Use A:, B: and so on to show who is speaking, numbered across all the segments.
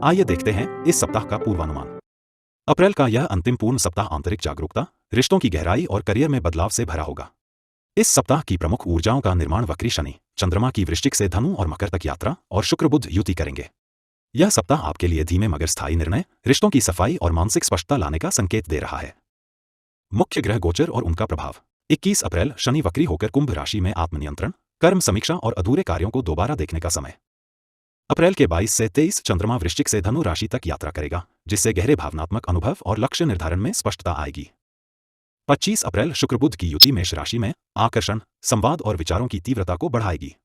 A: आइए देखते हैं इस सप्ताह का पूर्वानुमान। अप्रैल का यह अंतिम पूर्ण सप्ताह आंतरिक जागरूकता, रिश्तों की गहराई और करियर में बदलाव से भरा होगा। इस सप्ताह की प्रमुख ऊर्जाओं का निर्माण वक्री शनि, चंद्रमा की वृश्चिक से धनु और मकर तक यात्रा और शुक्र बुध युति करेंगे। यह सप्ताह आपके लिए धीमे मगर स्थायी निर्णय, रिश्तों की सफाई और मानसिक स्पष्टता लाने का संकेत दे रहा है। मुख्य ग्रह गोचर और उनका प्रभाव। 21 अप्रैल शनि वक्री होकर कुंभ राशि में आत्मनियंत्रण, कर्म समीक्षा और अधूरे कार्यों को दोबारा देखने का समय। अप्रैल के 22 से 23 चंद्रमा वृश्चिक से धनु राशि तक यात्रा करेगा, जिससे गहरे भावनात्मक अनुभव और लक्ष्य निर्धारण में स्पष्टता आएगी। 25 अप्रैल शुक्र बुध की युति मेष राशि में आकर्षण, संवाद और विचारों की तीव्रता को बढ़ाएगी।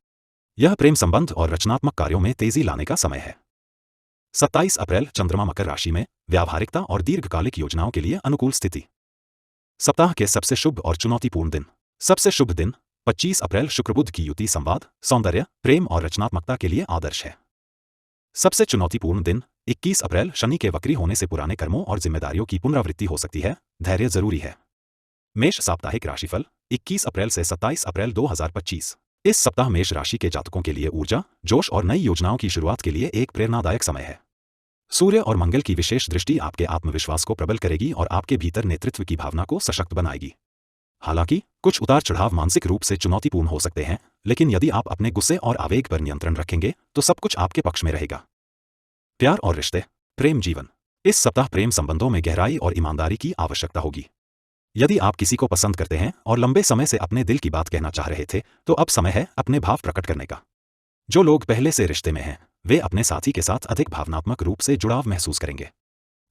A: यह प्रेम संबंध और रचनात्मक कार्यों में तेजी लाने का समय है। 27 अप्रैल चंद्रमा मकर राशि में व्यावहारिकता और दीर्घकालिक योजनाओं के लिए अनुकूल स्थिति। सप्ताह के सबसे शुभ और चुनौतीपूर्ण दिन। सबसे शुभ दिन 25 अप्रैल शुक्र बुध की युति संवाद, सौंदर्य, प्रेम और रचनात्मकता के लिए आदर्श है। सबसे चुनौतीपूर्ण दिन 21 अप्रैल शनि के वक्री होने से पुराने कर्मों और जिम्मेदारियों की पुनरावृत्ति हो सकती है, धैर्य जरूरी है। मेष साप्ताहिक राशिफल 21 अप्रैल से 27 अप्रैल 2025। इस सप्ताह मेष राशि के जातकों के लिए ऊर्जा, जोश और नई योजनाओं की शुरुआत के लिए एक प्रेरणादायक समय है। सूर्य और मंगल की विशेष दृष्टि आपके आत्मविश्वास को प्रबल करेगी और आपके भीतर नेतृत्व की भावना को सशक्त बनाएगी। हालांकि कुछ उतार चढ़ाव मानसिक रूप से चुनौतीपूर्ण हो सकते हैं, लेकिन यदि आप अपने गुस्से और आवेग पर नियंत्रण रखेंगे तो सब कुछ आपके पक्ष में रहेगा। प्यार और रिश्ते, प्रेम जीवन। इस सप्ताह प्रेम संबंधों में गहराई और ईमानदारी की आवश्यकता होगी। यदि आप किसी को पसंद करते हैं और लंबे समय से अपने दिल की बात कहना चाह रहे थे, तो अब समय है अपने भाव प्रकट करने का। जो लोग पहले से रिश्ते में हैं, वे अपने साथी के साथ अधिक भावनात्मक रूप से जुड़ाव महसूस करेंगे।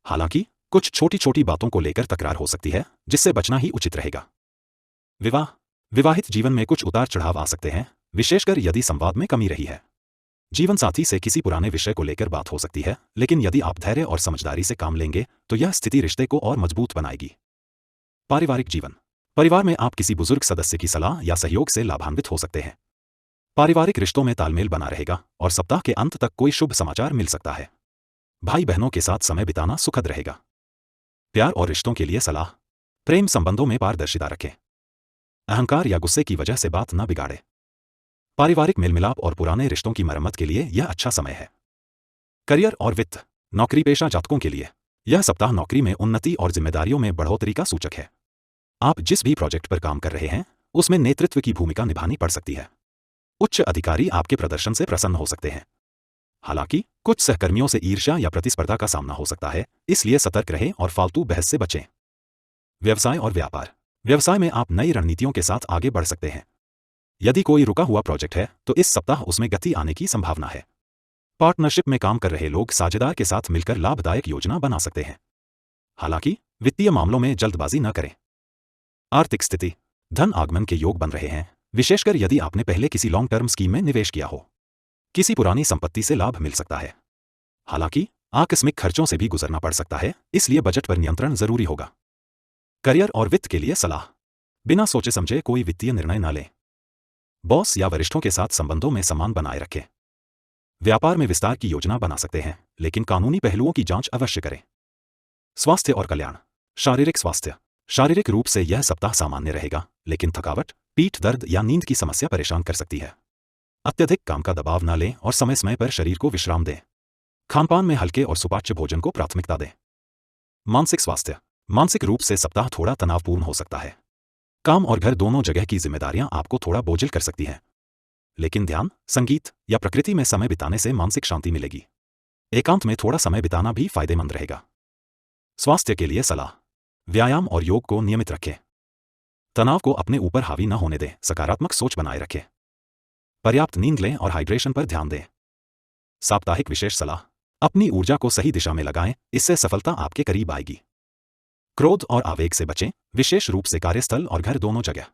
A: हालांकि कुछ छोटी छोटी बातों को लेकर तकरार हो सकती है, जिससे बचना ही उचित रहेगा। विवाह, विवाहित जीवन में कुछ उतार चढ़ाव आ सकते हैं, विशेषकर यदि संवाद में कमी रही है। जीवन साथी से किसी पुराने विषय को लेकर बात हो सकती है, लेकिन यदि आप धैर्य और समझदारी से काम लेंगे तो यह स्थिति रिश्ते को और मजबूत बनाएगी। पारिवारिक जीवन, परिवार में आप किसी बुजुर्ग सदस्य की सलाह या सहयोग से लाभान्वित हो सकते हैं। पारिवारिक रिश्तों में तालमेल बना रहेगा और सप्ताह के अंत तक कोई शुभ समाचार मिल सकता है। भाई बहनों के साथ समय बिताना सुखद रहेगा। प्यार और रिश्तों के लिए सलाह। प्रेम संबंधों में पारदर्शिता रखें। अहंकार या गुस्से की वजह से बात न बिगाड़े। पारिवारिक मेलमिलाप और पुराने रिश्तों की मरम्मत के लिए यह अच्छा समय है। करियर और वित्त, नौकरी पेशा जातकों के लिए यह सप्ताह नौकरी में उन्नति और जिम्मेदारियों में बढ़ोतरी का सूचक है। आप जिस भी प्रोजेक्ट पर काम कर रहे हैं, उसमें नेतृत्व की भूमिका निभानी पड़ सकती है। उच्च अधिकारी आपके प्रदर्शन से प्रसन्न हो सकते हैं। हालांकि कुछ सहकर्मियों से ईर्ष्या या प्रतिस्पर्धा का सामना हो सकता है, इसलिए सतर्क रहें और फालतू बहस से बचें। व्यवसाय और व्यापार, व्यवसाय में आप नई रणनीतियों के साथ आगे बढ़ सकते हैं। यदि कोई रुका हुआ प्रोजेक्ट है तो इस सप्ताह उसमें गति आने की संभावना है। पार्टनरशिप में काम कर रहे लोग साझेदार के साथ मिलकर लाभदायक योजना बना सकते हैं। हालांकि वित्तीय मामलों में जल्दबाजी न करें। आर्थिक स्थिति, धन आगमन के योग बन रहे हैं, विशेषकर यदि आपने पहले किसी लॉन्ग टर्म स्कीम में निवेश किया हो। किसी पुरानी संपत्ति से लाभ मिल सकता है। हालांकि आकस्मिक खर्चों से भी गुजरना पड़ सकता है, इसलिए बजट पर नियंत्रण जरूरी होगा। करियर और वित्त के लिए सलाह। बिना सोचे समझे कोई वित्तीय निर्णय न लें। बॉस या वरिष्ठों के साथ संबंधों में सम्मान बनाए रखें। व्यापार में विस्तार की योजना बना सकते हैं, लेकिन कानूनी पहलुओं की जांच अवश्य करें। स्वास्थ्य और कल्याण, शारीरिक स्वास्थ्य। शारीरिक रूप से यह सप्ताह सामान्य रहेगा, लेकिन थकावट, पीठ दर्द या नींद की समस्या परेशान कर सकती है। अत्यधिक काम का दबाव न लें और समय समय पर शरीर को विश्राम दें। खानपान में हल्के और सुपाच्य भोजन को प्राथमिकता दें। मानसिक स्वास्थ्य, मानसिक रूप से सप्ताह थोड़ा तनावपूर्ण हो सकता है। काम और घर दोनों जगह की जिम्मेदारियां आपको थोड़ा बोझिल कर सकती हैं। लेकिन ध्यान, संगीत या प्रकृति में समय बिताने से मानसिक शांति मिलेगी। एकांत में थोड़ा समय बिताना भी फायदेमंद रहेगा। स्वास्थ्य के लिए सलाह। व्यायाम और योग को नियमित रखें। तनाव को अपने ऊपर हावी न होने दें, सकारात्मक सोच बनाए रखें। पर्याप्त नींद लें और हाइड्रेशन पर ध्यान दें। साप्ताहिक विशेष सलाह। अपनी ऊर्जा को सही दिशा में लगाएं, इससे सफलता आपके करीब आएगी। क्रोध और आवेग से बचें, विशेष रूप से कार्यस्थल और घर दोनों जगह।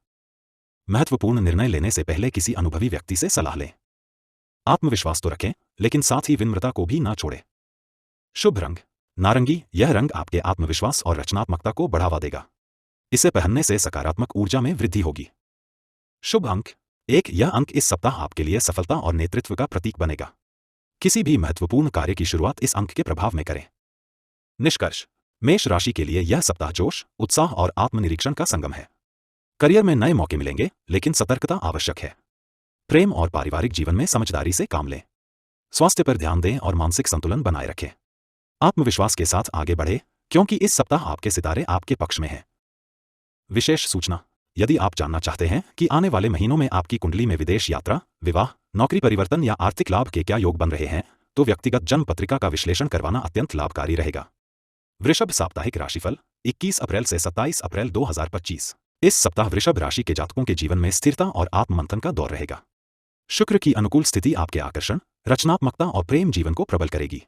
A: महत्वपूर्ण निर्णय लेने से पहले किसी अनुभवी व्यक्ति से सलाह लें। आत्मविश्वास तो रखें, लेकिन साथ ही विनम्रता को भी ना छोड़ें। शुभ रंग नारंगी। यह रंग आपके आत्मविश्वास और रचनात्मकता को बढ़ावा देगा। इसे पहनने से सकारात्मक ऊर्जा में वृद्धि होगी। शुभ अंक 1। यह अंक इस सप्ताह आपके लिए सफलता और नेतृत्व का प्रतीक बनेगा। किसी भी महत्वपूर्ण कार्य की शुरुआत इस अंक के प्रभाव में करें। निष्कर्ष, मेष राशि के लिए यह सप्ताह जोश, उत्साह और आत्मनिरीक्षण का संगम है। करियर में नए मौके मिलेंगे, लेकिन सतर्कता आवश्यक है। प्रेम और पारिवारिक जीवन में समझदारी से काम लें। स्वास्थ्य पर ध्यान दें और मानसिक संतुलन बनाए रखें। आत्मविश्वास के साथ आगे बढ़े, क्योंकि इस सप्ताह आपके सितारे आपके पक्ष में हैं। विशेष सूचना: यदि आप जानना चाहते हैं कि आने वाले महीनों में आपकी कुंडली में विदेश यात्रा, विवाह, नौकरी परिवर्तन या आर्थिक लाभ के क्या योग बन रहे हैं, तो व्यक्तिगत जन्म पत्रिका का विश्लेषण करवाना अत्यंत लाभकारी रहेगा। वृषभ साप्ताहिक राशिफल 21 अप्रैल से 27 अप्रैल 2025। इस सप्ताह वृषभ राशि के जातकों के जीवन में स्थिरता और आत्ममंथन का दौर रहेगा। शुक्र की अनुकूल स्थिति आपके आकर्षण, रचनात्मकता और प्रेम जीवन को प्रबल करेगी।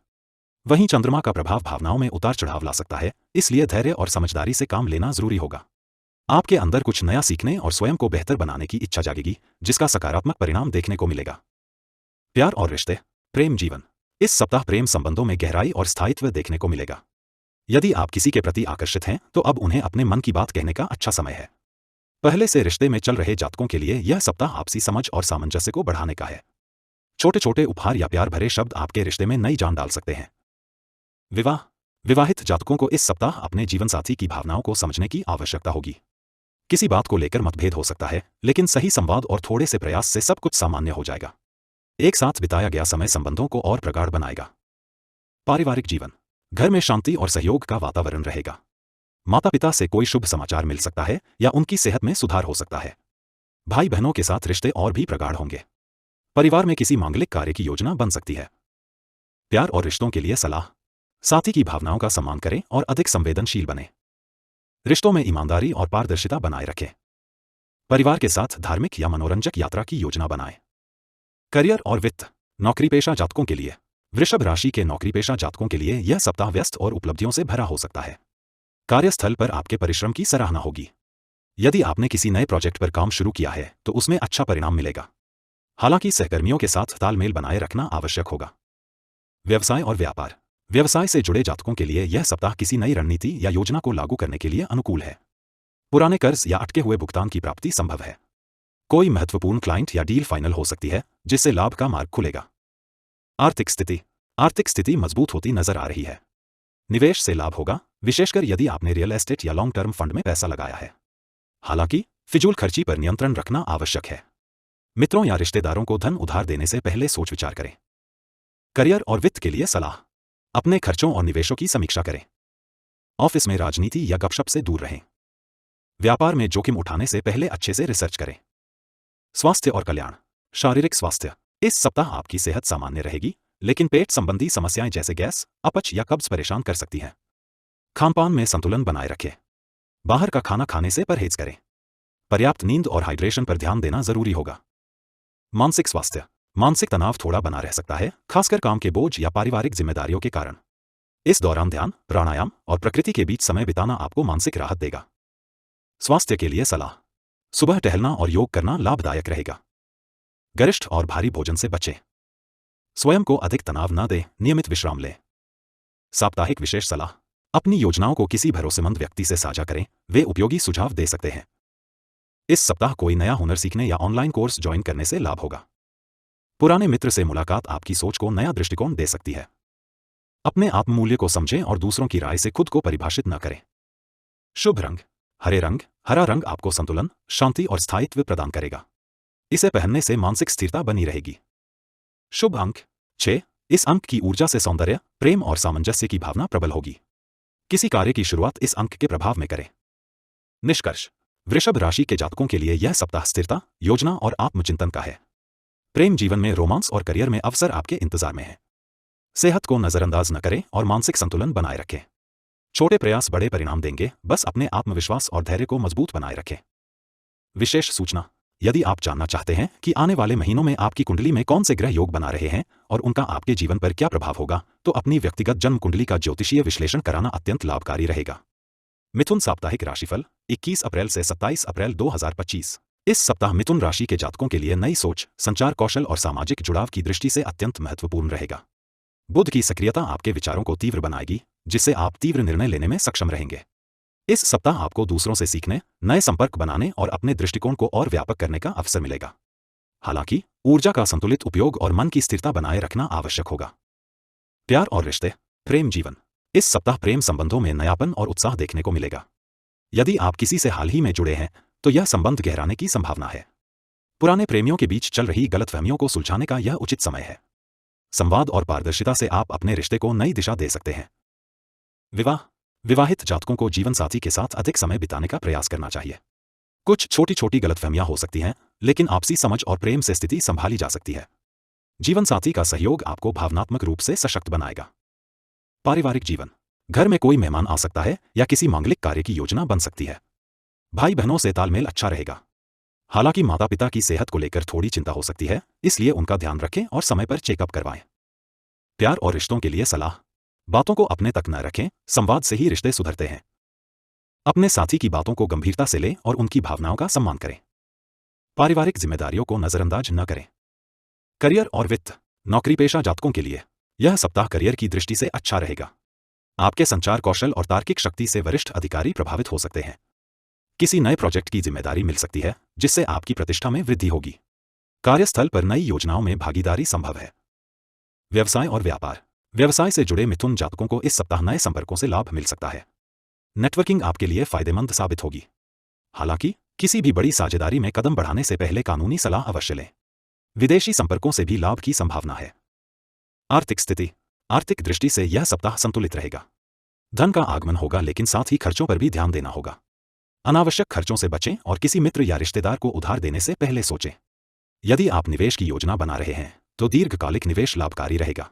A: वहीं चंद्रमा का प्रभाव भावनाओं में उतार चढ़ाव ला सकता है, इसलिए धैर्य और समझदारी से काम लेना जरूरी होगा। आपके अंदर कुछ नया सीखने और स्वयं को बेहतर बनाने की इच्छा जागेगी, जिसका सकारात्मक परिणाम देखने को मिलेगा। प्यार और रिश्ते, प्रेम जीवन। इस सप्ताह प्रेम संबंधों में गहराई और स्थायित्व देखने को मिलेगा। यदि आप किसी के प्रति आकर्षित हैं, तो अब उन्हें अपने मन की बात कहने का अच्छा समय है। पहले से रिश्ते में चल रहे जातकों के लिए यह सप्ताह आपसी समझ और सामंजस्य को बढ़ाने का है। छोटे छोटे उपहार या प्यार भरे शब्द आपके रिश्ते में नई जान डाल सकते हैं। विवाह, विवाहित जातकों को इस सप्ताह अपने जीवनसाथी की भावनाओं को समझने की आवश्यकता होगी। किसी बात को लेकर मतभेद हो सकता है, लेकिन सही संवाद और थोड़े से प्रयास से सब कुछ सामान्य हो जाएगा। एक साथ बिताया गया समय संबंधों को और प्रगाढ़ बनाएगा। पारिवारिक जीवन, घर में शांति और सहयोग का वातावरण रहेगा। माता पिता से कोई शुभ समाचार मिल सकता है या उनकी सेहत में सुधार हो सकता है। भाई बहनों के साथ रिश्ते और भी प्रगाढ़ होंगे। परिवार में किसी मांगलिक कार्य की योजना बन सकती है। प्यार और रिश्तों के लिए सलाह: साथी की भावनाओं का सम्मान करें और अधिक संवेदनशील बनें। रिश्तों में ईमानदारी और पारदर्शिता बनाए रखें। परिवार के साथ धार्मिक या मनोरंजक यात्रा की योजना बनाएं। करियर और वित्त, नौकरी पेशा जातकों के लिए। वृषभ राशि के नौकरी पेशा जातकों के लिए यह सप्ताह व्यस्त और उपलब्धियों से भरा हो सकता है। कार्यस्थल पर आपके परिश्रम की सराहना होगी। यदि आपने किसी नए प्रोजेक्ट पर काम शुरू किया है, तो उसमें अच्छा परिणाम मिलेगा। हालांकि सहकर्मियों के साथ तालमेल बनाए रखना आवश्यक होगा। व्यवसाय और व्यापार, व्यवसाय से जुड़े जातकों के लिए यह सप्ताह किसी नई रणनीति या योजना को लागू करने के लिए अनुकूल है। पुराने कर्ज या अटके हुए भुगतान की प्राप्ति संभव है। कोई महत्वपूर्ण क्लाइंट या डील फाइनल हो सकती है, जिससे लाभ का मार्ग खुलेगा। आर्थिक स्थिति, आर्थिक स्थिति मजबूत होती नजर आ रही है। निवेश से लाभ होगा, विशेषकर यदि आपने रियल एस्टेट या लॉन्ग टर्म फंड में पैसा लगाया है। हालांकि फिजूल खर्ची पर नियंत्रण रखना आवश्यक है। मित्रों या रिश्तेदारों को धन उधार देने से पहले सोच विचार करें। करियर और वित्त के लिए सलाह: अपने खर्चों और निवेशों की समीक्षा करें। ऑफिस में राजनीति या गपशप से दूर रहें। व्यापार में जोखिम उठाने से पहले अच्छे से रिसर्च करें। स्वास्थ्य और कल्याण, शारीरिक स्वास्थ्य। इस सप्ताह आपकी सेहत सामान्य रहेगी, लेकिन पेट संबंधी समस्याएं जैसे गैस, अपच या कब्ज परेशान कर सकती हैं। खानपान में संतुलन बनाए रखें। बाहर का खाना खाने से परहेज करें। पर्याप्त नींद और हाइड्रेशन पर ध्यान देना जरूरी होगा। मानसिक स्वास्थ्य, मानसिक तनाव थोड़ा बना रह सकता है, खासकर काम के बोझ या पारिवारिक जिम्मेदारियों के कारण। इस दौरान ध्यान, प्राणायाम और प्रकृति के बीच समय बिताना आपको मानसिक राहत देगा। स्वास्थ्य के लिए सलाह: सुबह टहलना और योग करना लाभदायक रहेगा। गरिष्ठ और भारी भोजन से बचें। स्वयं को अधिक तनाव न दें, नियमित विश्राम लें। साप्ताहिक विशेष सलाह: अपनी योजनाओं को किसी भरोसेमंद व्यक्ति से साझा करें, वे उपयोगी सुझाव दे सकते हैं। इस सप्ताह कोई नया हुनर सीखने या ऑनलाइन कोर्स ज्वाइन करने से लाभ होगा। पुराने मित्र से मुलाकात आपकी सोच को नया दृष्टिकोण दे सकती है। अपने आत्ममूल्य को समझें और दूसरों की राय से खुद को परिभाषित न करें। शुभ रंग हरे रंग। हरा रंग आपको संतुलन, शांति और स्थायित्व प्रदान करेगा। इसे पहनने से मानसिक स्थिरता बनी रहेगी। शुभ अंक 6। इस अंक की ऊर्जा से सौंदर्य, प्रेम और सामंजस्य की भावना प्रबल होगी। किसी कार्य की शुरुआत इस अंक के प्रभाव में करें। निष्कर्ष: वृषभ राशि के जातकों के लिए यह सप्ताह स्थिरता, योजना और आत्मचिंतन का है। प्रेम जीवन में रोमांस और करियर में अवसर आपके इंतजार में है। सेहत को नजरअंदाज न करें और मानसिक संतुलन बनाए रखें। छोटे प्रयास बड़े परिणाम देंगे, बस अपने आत्मविश्वास और धैर्य को मजबूत बनाए रखें। विशेष सूचना: यदि आप जानना चाहते हैं कि आने वाले महीनों में आपकी कुंडली में कौन से ग्रह योग बना रहे हैं और उनका आपके जीवन पर क्या प्रभाव होगा, तो अपनी व्यक्तिगत जन्म कुंडली का ज्योतिषीय विश्लेषण कराना अत्यंत लाभकारी रहेगा। मिथुन साप्ताहिक राशिफल 21 अप्रैल से 27 अप्रैल 2025। इस सप्ताह मिथुन राशि के जातकों के लिए नई सोच, संचार कौशल और सामाजिक जुड़ाव की दृष्टि से अत्यंत महत्वपूर्ण रहेगा। बुध की सक्रियता आपके विचारों को तीव्र बनाएगी, जिससे आप तीव्र निर्णय लेने में सक्षम रहेंगे। इस सप्ताह आपको दूसरों से सीखने, नए संपर्क बनाने और अपने दृष्टिकोण को और व्यापक करने का अवसर मिलेगा। हालांकि ऊर्जा का संतुलित उपयोग और मन की स्थिरता बनाए रखना आवश्यक होगा। प्यार और रिश्ते, प्रेम जीवन। इस सप्ताह प्रेम संबंधों में नयापन और उत्साह देखने को मिलेगा। यदि आप किसी से हाल ही में जुड़े हैं, तो यह संबंध गहराने की संभावना है। पुराने प्रेमियों के बीच चल रही गलतफहमियों को सुलझाने का यह उचित समय है। संवाद और पारदर्शिता से आप अपने रिश्ते को नई दिशा दे सकते हैं। विवाह। विवाहित जातकों को जीवनसाथी के साथ अधिक समय बिताने का प्रयास करना चाहिए। कुछ छोटी छोटी गलतफहमियां हो सकती हैं, लेकिन आपसी समझ और प्रेम से स्थिति संभाली जा सकती है। जीवनसाथी का सहयोग आपको भावनात्मक रूप से सशक्त बनाएगा। पारिवारिक जीवन। घर में कोई मेहमान आ सकता है या किसी मांगलिक कार्य की योजना बन सकती है। भाई बहनों से तालमेल अच्छा रहेगा। हालांकि माता पिता की सेहत को लेकर थोड़ी चिंता हो सकती है, इसलिए उनका ध्यान रखें और समय पर चेकअप करवाएं। प्यार और रिश्तों के लिए सलाह। बातों को अपने तक न रखें, संवाद से ही रिश्ते सुधरते हैं। अपने साथी की बातों को गंभीरता से लें और उनकी भावनाओं का सम्मान करें। पारिवारिक जिम्मेदारियों को नजरअंदाज न करें। करियर और वित्त। नौकरी पेशा जातकों के लिए यह सप्ताह करियर की दृष्टि से अच्छा रहेगा। आपके संचार कौशल और तार्किक शक्ति से वरिष्ठ अधिकारी प्रभावित हो सकते हैं। किसी नए प्रोजेक्ट की जिम्मेदारी मिल सकती है, जिससे आपकी प्रतिष्ठा में वृद्धि होगी। कार्यस्थल पर नई योजनाओं में भागीदारी संभव है। व्यवसाय और व्यापार। व्यवसाय से जुड़े मिथुन जातकों को इस सप्ताह नए संपर्कों से लाभ मिल सकता है। नेटवर्किंग आपके लिए फायदेमंद साबित होगी। हालांकि किसी भी बड़ी साझेदारी में कदम बढ़ाने से पहले कानूनी सलाह अवश्य लें। विदेशी संपर्कों से भी लाभ की संभावना है। आर्थिक स्थिति। आर्थिक दृष्टि से यह सप्ताह संतुलित रहेगा। धन का आगमन होगा, लेकिन साथ ही खर्चों पर भी ध्यान देना होगा। अनावश्यक खर्चों से बचें और किसी मित्र या रिश्तेदार को उधार देने से पहले सोचें। यदि आप निवेश की योजना बना रहे हैं तो दीर्घकालिक निवेश लाभकारी रहेगा।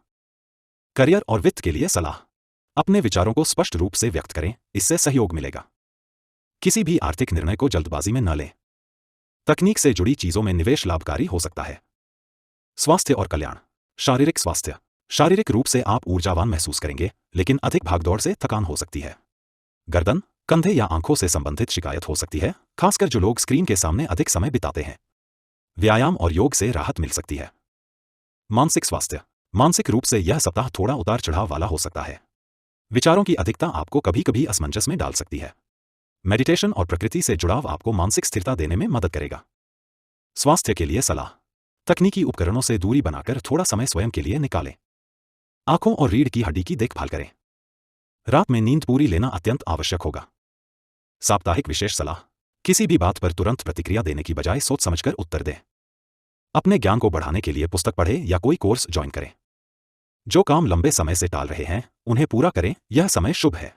A: करियर और वित्त के लिए सलाह। अपने विचारों को स्पष्ट रूप से व्यक्त करें, इससे सहयोग मिलेगा। किसी भी आर्थिक निर्णय को जल्दबाजी में न लें। तकनीक से जुड़ी चीजों में निवेश लाभकारी हो सकता है। स्वास्थ्य और कल्याण। शारीरिक स्वास्थ्य। शारीरिक रूप से आप ऊर्जावान महसूस करेंगे, लेकिन अधिक भागदौड़ से थकान हो सकती है। गर्दन, कंधे या आंखों से संबंधित शिकायत हो सकती है, खासकर जो लोग स्क्रीन के सामने अधिक समय बिताते हैं। व्यायाम और योग से राहत मिल सकती है। मानसिक स्वास्थ्य। मानसिक रूप से यह सप्ताह थोड़ा उतार चढ़ाव वाला हो सकता है। विचारों की अधिकता आपको कभी कभी असमंजस में डाल सकती है। मेडिटेशन और प्रकृति से जुड़ाव आपको मानसिक स्थिरता देने में मदद करेगा। स्वास्थ्य के लिए सलाह। तकनीकी उपकरणों से दूरी बनाकर थोड़ा समय स्वयं के लिए निकालें। आंखों और रीढ़ की हड्डी की देखभाल करें। रात में नींद पूरी लेना अत्यंत आवश्यक होगा। साप्ताहिक विशेष सलाह। किसी भी बात पर तुरंत प्रतिक्रिया देने की बजाय सोच समझकर उत्तर दें। अपने ज्ञान को बढ़ाने के लिए पुस्तक पढ़ें या कोई कोर्स ज्वाइन करें। जो काम लंबे समय से टाल रहे हैं उन्हें पूरा करें, यह समय शुभ है।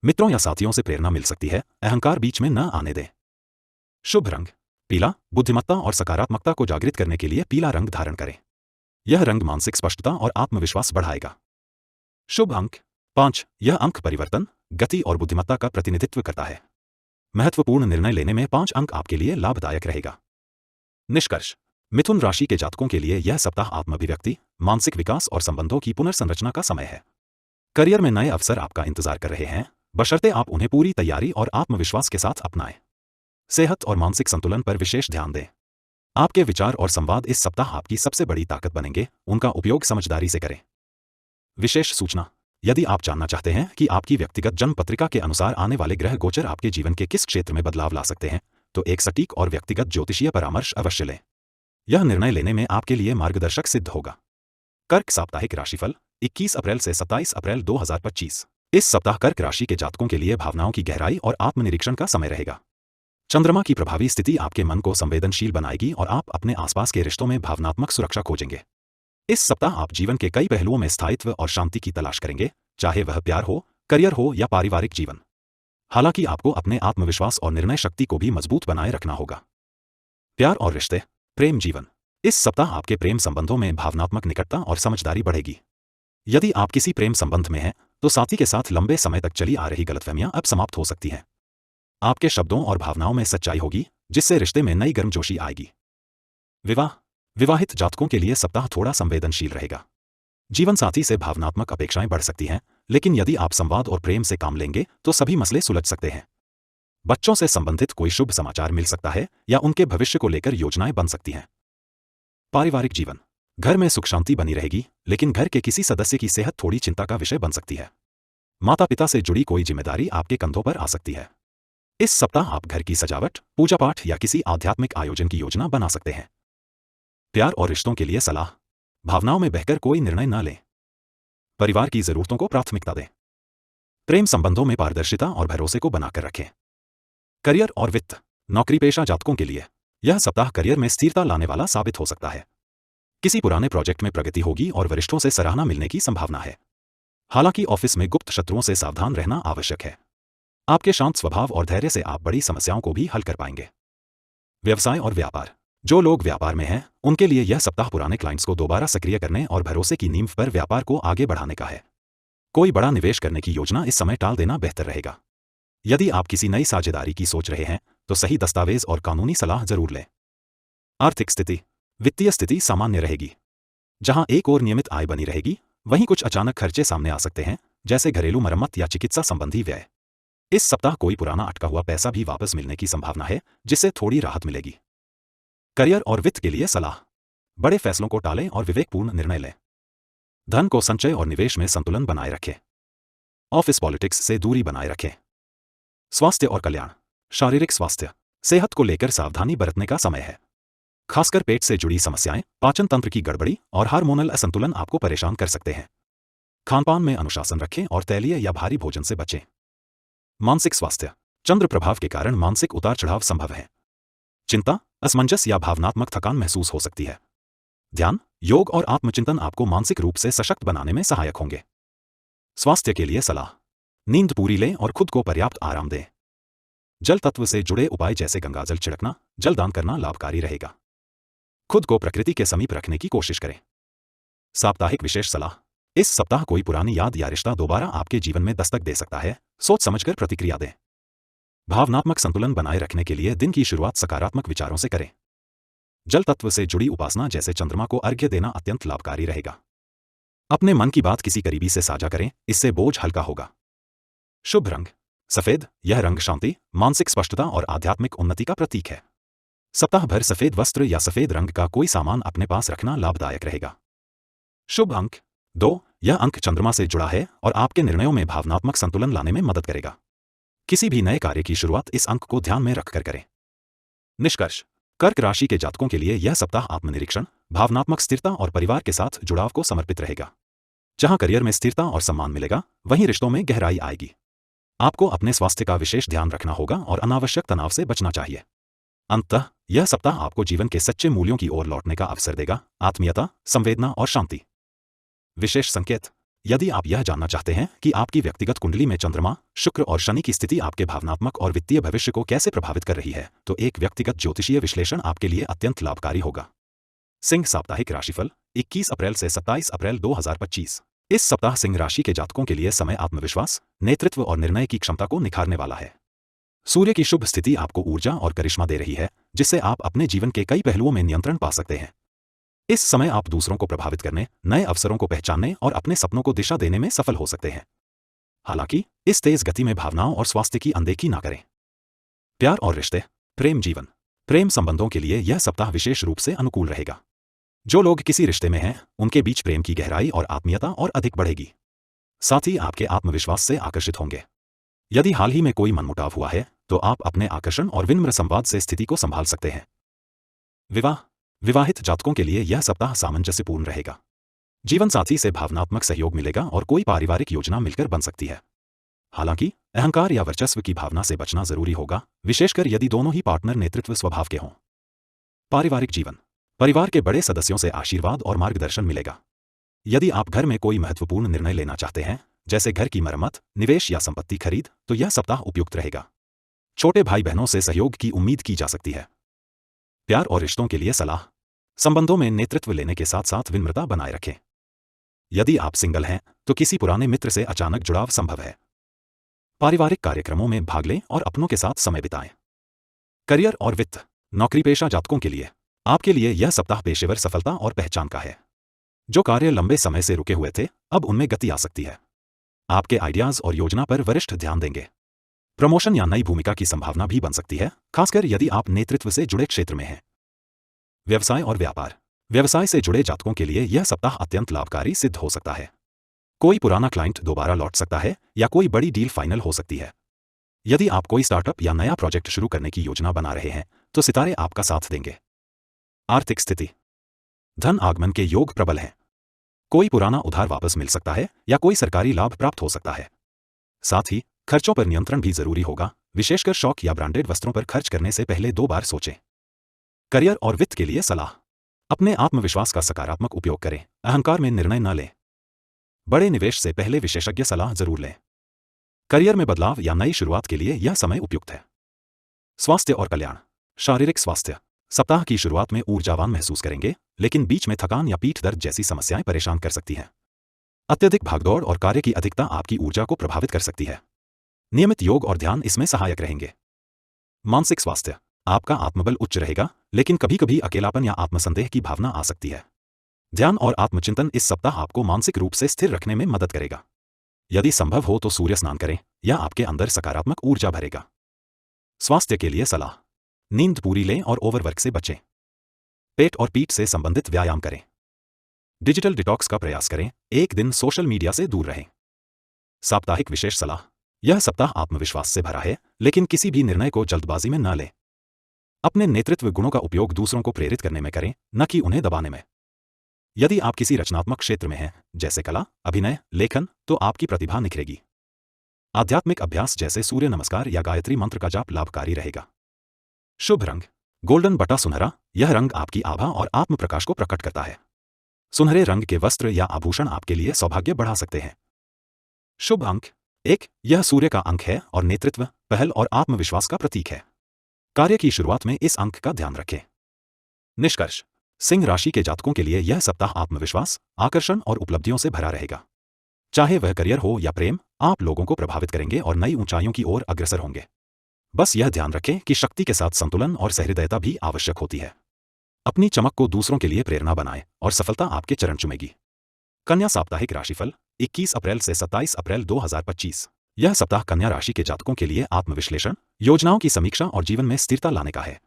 A: मित्रों या साथियों से प्रेरणा मिल सकती है, अहंकार बीच में न आने दें। शुभ रंग पीला। बुद्धिमत्ता और सकारात्मकता को जागृत करने के लिए पीला रंग धारण करें। यह रंग मानसिक स्पष्टता और आत्मविश्वास बढ़ाएगा। शुभ अंक 5। यह अंक परिवर्तन, गति और बुद्धिमत्ता का प्रतिनिधित्व करता है। महत्वपूर्ण निर्णय लेने में 5 अंक आपके लिए लाभदायक रहेगा। निष्कर्ष। मिथुन राशि के जातकों के लिए यह सप्ताह आत्माभिव्यक्ति, मानसिक विकास और संबंधों की पुनर्संरचना का समय है। करियर में नए अवसर आपका इंतजार कर रहे हैं, बशर्ते आप उन्हें पूरी तैयारी और आत्मविश्वास के साथ अपनाएं। सेहत और मानसिक संतुलन पर विशेष ध्यान दें। आपके विचार और संवाद इस सप्ताह आपकी सबसे बड़ी ताकत बनेंगे, उनका उपयोग समझदारी से करें। विशेष सूचना। यदि आप जानना चाहते हैं कि आपकी व्यक्तिगत जन्म पत्रिका के अनुसार आने वाले ग्रह गोचर आपके जीवन के किस क्षेत्र में बदलाव ला सकते हैं, तो एक सटीक और व्यक्तिगत ज्योतिषीय परामर्श अवश्य लें। यह निर्णय लेने में आपके लिए मार्गदर्शक सिद्ध होगा। कर्क साप्ताहिक राशिफल 21 अप्रैल से 27 अप्रैल 2025। इस सप्ताह कर्क राशि के जातकों के लिए भावनाओं की गहराई और आत्मनिरीक्षण का समय रहेगा। चंद्रमा की प्रभावी स्थिति आपके मन को संवेदनशील बनाएगी और आप अपने आसपास के रिश्तों में भावनात्मक सुरक्षा खोजेंगे। इस सप्ताह आप जीवन के कई पहलुओं में स्थायित्व और शांति की तलाश करेंगे, चाहे वह प्यार हो, करियर हो या पारिवारिक जीवन। हालांकि आपको अपने आत्मविश्वास और निर्णय शक्ति को भी मजबूत बनाए रखना होगा। प्यार और रिश्ते, प्रेम जीवन। इस सप्ताह आपके प्रेम संबंधों में भावनात्मक निकटता और समझदारी बढ़ेगी। यदि आप किसी प्रेम संबंध में हैं, तो साथी के साथ लंबे समय तक चली आ रही गलतफहमियां अब समाप्त हो सकती हैं। आपके शब्दों और भावनाओं में सच्चाई होगी, जिससे रिश्ते में नई गर्मजोशी आएगी। विवाह। विवाहित जातकों के लिए सप्ताह थोड़ा संवेदनशील रहेगा। जीवनसाथी से भावनात्मक अपेक्षाएं बढ़ सकती हैं, लेकिन यदि आप संवाद और प्रेम से काम लेंगे तो सभी मसले सुलझ सकते हैं। बच्चों से संबंधित कोई शुभ समाचार मिल सकता है या उनके भविष्य को लेकर योजनाएं बन सकती हैं। पारिवारिक जीवन। घर में सुख शांति बनी रहेगी, लेकिन घर के किसी सदस्य की सेहत थोड़ी चिंता का विषय बन सकती है। माता पिता से जुड़ी कोई जिम्मेदारी आपके कंधों पर आ सकती है। इस सप्ताह आप घर की सजावट, पूजा पाठ या किसी आध्यात्मिक आयोजन की योजना बना सकते हैं। प्यार और रिश्तों के लिए सलाह। भावनाओं में बहकर कोई निर्णय न लें। परिवार की जरूरतों को प्राथमिकता दें। प्रेम संबंधों में पारदर्शिता और भरोसे को बनाकर रखें। करियर और वित्त। नौकरी पेशा जातकों के लिए यह सप्ताह करियर में स्थिरता लाने वाला साबित हो सकता है। किसी पुराने प्रोजेक्ट में प्रगति होगी और वरिष्ठों से सराहना मिलने की संभावना है। हालांकि ऑफिस में गुप्त शत्रुओं से सावधान रहना आवश्यक है। आपके शांत स्वभाव और धैर्य से आप बड़ी समस्याओं को भी हल कर पाएंगे। व्यवसाय और व्यापार। जो लोग व्यापार में हैं, उनके लिए यह सप्ताह पुराने क्लाइंट्स को दोबारा सक्रिय करने और भरोसे की नींव पर व्यापार को आगे बढ़ाने का है। कोई बड़ा निवेश करने की योजना इस समय टाल देना बेहतर रहेगा। यदि आप किसी नई साझेदारी की सोच रहे हैं तो सही दस्तावेज और कानूनी सलाह जरूर लें। आर्थिक स्थिति। वित्तीय स्थिति सामान्य रहेगी। जहां एक ओर नियमित आय बनी रहेगी, वहीं कुछ अचानक खर्चे सामने आ सकते हैं, जैसे घरेलू मरम्मत या चिकित्सा संबंधी व्यय। इस सप्ताह कोई पुराना अटका हुआ पैसा भी वापस मिलने की संभावना है, जिससे थोड़ी राहत मिलेगी। करियर और वित्त के लिए सलाह। बड़े फैसलों को टालें और विवेकपूर्ण निर्णय लें। धन को संचय और निवेश में संतुलन बनाए रखें। ऑफिस पॉलिटिक्स से दूरी बनाए रखें। स्वास्थ्य और कल्याण। शारीरिक स्वास्थ्य, सेहत को लेकर सावधानी बरतने का समय है। खासकर पेट से जुड़ी समस्याएं, पाचन तंत्र की गड़बड़ी और हार्मोनल असंतुलन आपको परेशान कर सकते हैं। खानपान में अनुशासन रखें और तैलीय या भारी भोजन से बचें। मानसिक स्वास्थ्य। चंद्र प्रभाव के कारण मानसिक उतार चढ़ाव संभव है। चिंता, असमंजस या भावनात्मक थकान महसूस हो सकती है। ध्यान, योग और आत्मचिंतन आपको मानसिक रूप से सशक्त बनाने में सहायक होंगे। स्वास्थ्य के लिए सलाह। नींद पूरी लें और खुद को पर्याप्त आराम दें। जल तत्व से जुड़े उपाय जैसे गंगाजल छिड़कना, जलदान करना लाभकारी रहेगा। खुद को प्रकृति के समीप रखने की कोशिश करें। साप्ताहिक विशेष सलाह। इस सप्ताह कोई पुरानी याद या रिश्ता दोबारा आपके जीवन में दस्तक दे सकता है, सोच समझकर प्रतिक्रिया दें। भावनात्मक संतुलन बनाए रखने के लिए दिन की शुरुआत सकारात्मक विचारों से करें। जल तत्व से जुड़ी उपासना जैसे चंद्रमा को अर्घ्य देना अत्यंत लाभकारी रहेगा। अपने मन की बात किसी करीबी से साझा करें, इससे बोझ हल्का होगा। शुभ रंग सफेद। यह रंग शांति, मानसिक स्पष्टता और आध्यात्मिक उन्नति का प्रतीक है। सप्ताह भर सफेद वस्त्र या सफेद रंग का कोई सामान अपने पास रखना लाभदायक रहेगा। शुभ अंक 2। यह अंक चंद्रमा से जुड़ा है और आपके निर्णयों में भावनात्मक संतुलन लाने में मदद करेगा। किसी भी नए कार्य की शुरुआत इस अंक को ध्यान में रखकर करें। निष्कर्ष। कर्क राशि के जातकों के लिए यह सप्ताह आत्मनिरीक्षण, भावनात्मक स्थिरता और परिवार के साथ जुड़ाव को समर्पित रहेगा। जहां करियर में स्थिरता और सम्मान मिलेगा, वहीं रिश्तों में गहराई आएगी। आपको अपने स्वास्थ्य का विशेष ध्यान रखना होगा और अनावश्यक तनाव से बचना चाहिए। अंततः यह सप्ताह आपको जीवन के सच्चे मूल्यों की ओर लौटने का अवसर देगा, आत्मीयता, संवेदना और शांति। विशेष संकेत। यदि आप यह जानना चाहते हैं कि आपकी व्यक्तिगत कुंडली में चंद्रमा, शुक्र और शनि की स्थिति आपके भावनात्मक और वित्तीय भविष्य को कैसे प्रभावित कर रही है, तो एक व्यक्तिगत ज्योतिषीय विश्लेषण आपके लिए अत्यंत लाभकारी होगा। सिंह साप्ताहिक राशिफल 21 अप्रैल से 27 अप्रैल 2025। इस सप्ताह सिंह राशि के जातकों के लिए समय आत्मविश्वास, नेतृत्व और निर्णय की क्षमता को निखारने वाला है। सूर्य की शुभ स्थिति आपको ऊर्जा और करिश्मा दे रही है, जिससे आप अपने जीवन के कई पहलुओं में नियंत्रण पा सकते हैं। इस समय आप दूसरों को प्रभावित करने, नए अवसरों को पहचानने और अपने सपनों को दिशा देने में सफल हो सकते हैं। हालांकि इस तेज गति में भावनाओं और स्वास्थ्य की अनदेखी ना करें। प्यार और रिश्ते। प्रेम जीवन। प्रेम संबंधों के लिए यह सप्ताह विशेष रूप से अनुकूल रहेगा। जो लोग किसी रिश्ते में हैं, उनके बीच प्रेम की गहराई और आत्मीयता और अधिक बढ़ेगी। साथ ही आपके आत्मविश्वास से आकर्षित होंगे। यदि हाल ही में कोई मनमुटाव हुआ है, तो आप अपने आकर्षण और विनम्र संवाद से स्थिति को संभाल सकते हैं। विवाह। विवाहित जातकों के लिए यह सप्ताह सामंजस्यपूर्ण रहेगा। जीवन साथी से भावनात्मक सहयोग मिलेगा और कोई पारिवारिक योजना मिलकर बन सकती है। हालांकि अहंकार या वर्चस्व की भावना से बचना जरूरी होगा, विशेषकर यदि दोनों ही पार्टनर नेतृत्व स्वभाव के हों। पारिवारिक जीवन। परिवार के बड़े सदस्यों से आशीर्वाद और मार्गदर्शन मिलेगा। यदि आप घर में कोई महत्वपूर्ण निर्णय लेना चाहते हैं, जैसे घर की मरम्मत, निवेश या संपत्ति खरीद, तो यह सप्ताह उपयुक्त रहेगा। छोटे भाई बहनों से सहयोग की उम्मीद की जा सकती है। प्यार और रिश्तों के लिए सलाह। संबंधों में नेतृत्व लेने के साथ साथ विनम्रता बनाए रखें। यदि आप सिंगल हैं, तो किसी पुराने मित्र से अचानक जुड़ाव संभव है। पारिवारिक कार्यक्रमों में भाग लें और अपनों के साथ समय बिताएं। करियर और वित्त। नौकरीपेशा जातकों के लिए आपके लिए यह सप्ताह पेशेवर सफलता और पहचान का है। जो कार्य लंबे समय से रुके हुए थे, अब उनमें गति आ सकती है। आपके आइडियाज और योजना पर वरिष्ठ ध्यान देंगे। प्रमोशन या नई भूमिका की संभावना भी बन सकती है, खासकर यदि आप नेतृत्व से जुड़े क्षेत्र में हैं। व्यवसाय और व्यापार। व्यवसाय से जुड़े जातकों के लिए यह सप्ताह अत्यंत लाभकारी सिद्ध हो सकता है। कोई पुराना क्लाइंट दोबारा लौट सकता है या कोई बड़ी डील फाइनल हो सकती है। यदि आप कोई स्टार्टअप या नया प्रोजेक्ट शुरू करने की योजना बना रहे हैं, तो सितारे आपका साथ देंगे। आर्थिक स्थिति। धन आगमन के योग प्रबल हैं। कोई पुराना उधार वापस मिल सकता है या कोई सरकारी लाभ प्राप्त हो सकता है। साथ ही खर्चों पर नियंत्रण भी जरूरी होगा, विशेषकर शौक या ब्रांडेड वस्त्रों पर खर्च करने से पहले 2 बार सोचें। करियर और वित्त के लिए सलाह। अपने आत्मविश्वास का सकारात्मक उपयोग करें, अहंकार में निर्णय न लें। बड़े निवेश से पहले विशेषज्ञ सलाह जरूर लें। करियर में बदलाव या नई शुरुआत के लिए यह समय उपयुक्त है। स्वास्थ्य और कल्याण। शारीरिक स्वास्थ्य। सप्ताह की शुरुआत में ऊर्जावान महसूस करेंगे, लेकिन बीच में थकान या पीठ दर्द जैसी समस्याएं परेशान कर सकती हैं। अत्यधिक भागदौड़ और कार्य की अधिकता आपकी ऊर्जा को प्रभावित कर सकती है। नियमित योग और ध्यान इसमें सहायक रहेंगे। मानसिक स्वास्थ्य। आपका आत्मबल उच्च रहेगा, लेकिन कभी कभी अकेलापन या आत्मसंदेह की भावना आ सकती है। ध्यान और आत्मचिंतन इस सप्ताह आपको मानसिक रूप से स्थिर रखने में मदद करेगा। यदि संभव हो तो सूर्य स्नान करें, यह आपके अंदर सकारात्मक ऊर्जा भरेगा। स्वास्थ्य के लिए सलाह। नींद पूरी लें और ओवरवर्क से बचें। पेट और पीठ से संबंधित व्यायाम करें। डिजिटल डिटॉक्स का प्रयास करें, एक दिन सोशल मीडिया से दूर रहें। साप्ताहिक विशेष सलाह। यह सप्ताह आत्मविश्वास से भरा है, लेकिन किसी भी निर्णय को जल्दबाजी में न लें। अपने नेतृत्व गुणों का उपयोग दूसरों को प्रेरित करने में करें, न कि उन्हें दबाने में। यदि आप किसी रचनात्मक क्षेत्र में हैं, जैसे कला, अभिनय, लेखन, तो आपकी प्रतिभा निखरेगी। आध्यात्मिक अभ्यास जैसे सूर्य नमस्कार या गायत्री मंत्र का जाप लाभकारी रहेगा। शुभ रंग गोल्डन बटा सुनहरा। यह रंग आपकी आभा और आत्म प्रकाश को प्रकट करता है। सुनहरे रंग के वस्त्र या आभूषण आपके लिए सौभाग्य बढ़ा सकते हैं। शुभ अंक 1। यह सूर्य का अंक है और नेतृत्व, पहल और आत्मविश्वास का प्रतीक है। कार्य की शुरुआत में इस अंक का ध्यान रखें। निष्कर्ष। सिंह राशि के जातकों के लिए यह सप्ताह आत्मविश्वास, आकर्षण और उपलब्धियों से भरा रहेगा। चाहे वह करियर हो या प्रेम, आप लोगों को प्रभावित करेंगे और नई ऊंचाइयों की ओर अग्रसर होंगे। बस यह ध्यान रखें कि शक्ति के साथ संतुलन और सहृदयता भी आवश्यक होती है। अपनी चमक को दूसरों के लिए प्रेरणा बनाएं और सफलता आपके चरण चूमेगी। कन्या साप्ताहिक राशिफल 21 अप्रैल से 27 अप्रैल 2025। यह सप्ताह कन्या राशि के जातकों के लिए आत्मविश्लेषण, योजनाओं की समीक्षा और जीवन में स्थिरता लाने का है।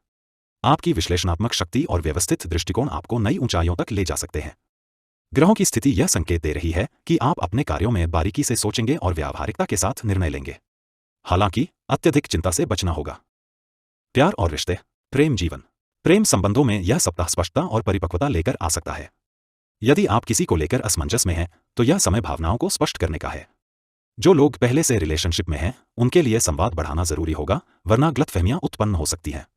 A: आपकी विश्लेषणात्मक शक्ति और व्यवस्थित दृष्टिकोण आपको नई ऊंचाइयों तक ले जा सकते हैं। ग्रहों की स्थिति यह संकेत दे रही है कि आप अपने कार्यों में बारीकी से सोचेंगे और व्यावहारिकता के साथ निर्णय लेंगे। हालांकि अत्यधिक चिंता से बचना होगा। प्यार और रिश्ते। प्रेम जीवन। प्रेम संबंधों में यह सप्ताह स्पष्टता और परिपक्वता लेकर आ सकता है। यदि आप किसी को लेकर असमंजस में हैं, तो यह समय भावनाओं को स्पष्ट करने का है। जो लोग पहले से रिलेशनशिप में हैं, उनके लिए संवाद बढ़ाना जरूरी होगा, वरना गलतफहमियां उत्पन्न हो सकती हैं।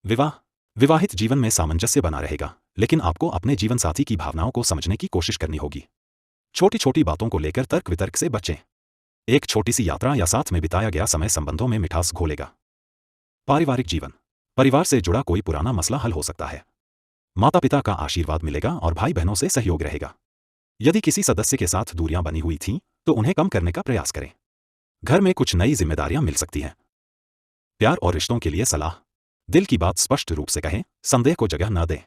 A: विवाह। विवाहित जीवन में सामंजस्य बना रहेगा, लेकिन आपको अपने जीवन साथी की भावनाओं को समझने की कोशिश करनी होगी। छोटी छोटी बातों को लेकर तर्क वितर्क से बचें। एक छोटी सी यात्रा या साथ में बिताया गया समय संबंधों में मिठास घोलेगा। पारिवारिक जीवन। परिवार से जुड़ा कोई पुराना मसला हल हो सकता है। माता पिता का आशीर्वाद मिलेगा और भाई बहनों से सहयोग रहेगा। यदि किसी सदस्य के साथ दूरियां बनी हुई थीं, तो उन्हें कम करने का प्रयास करें। घर में कुछ नई जिम्मेदारियां मिल सकती हैं। प्यार और रिश्तों के लिए सलाह। दिल की बात स्पष्ट रूप से कहें, संदेह को जगह न दें।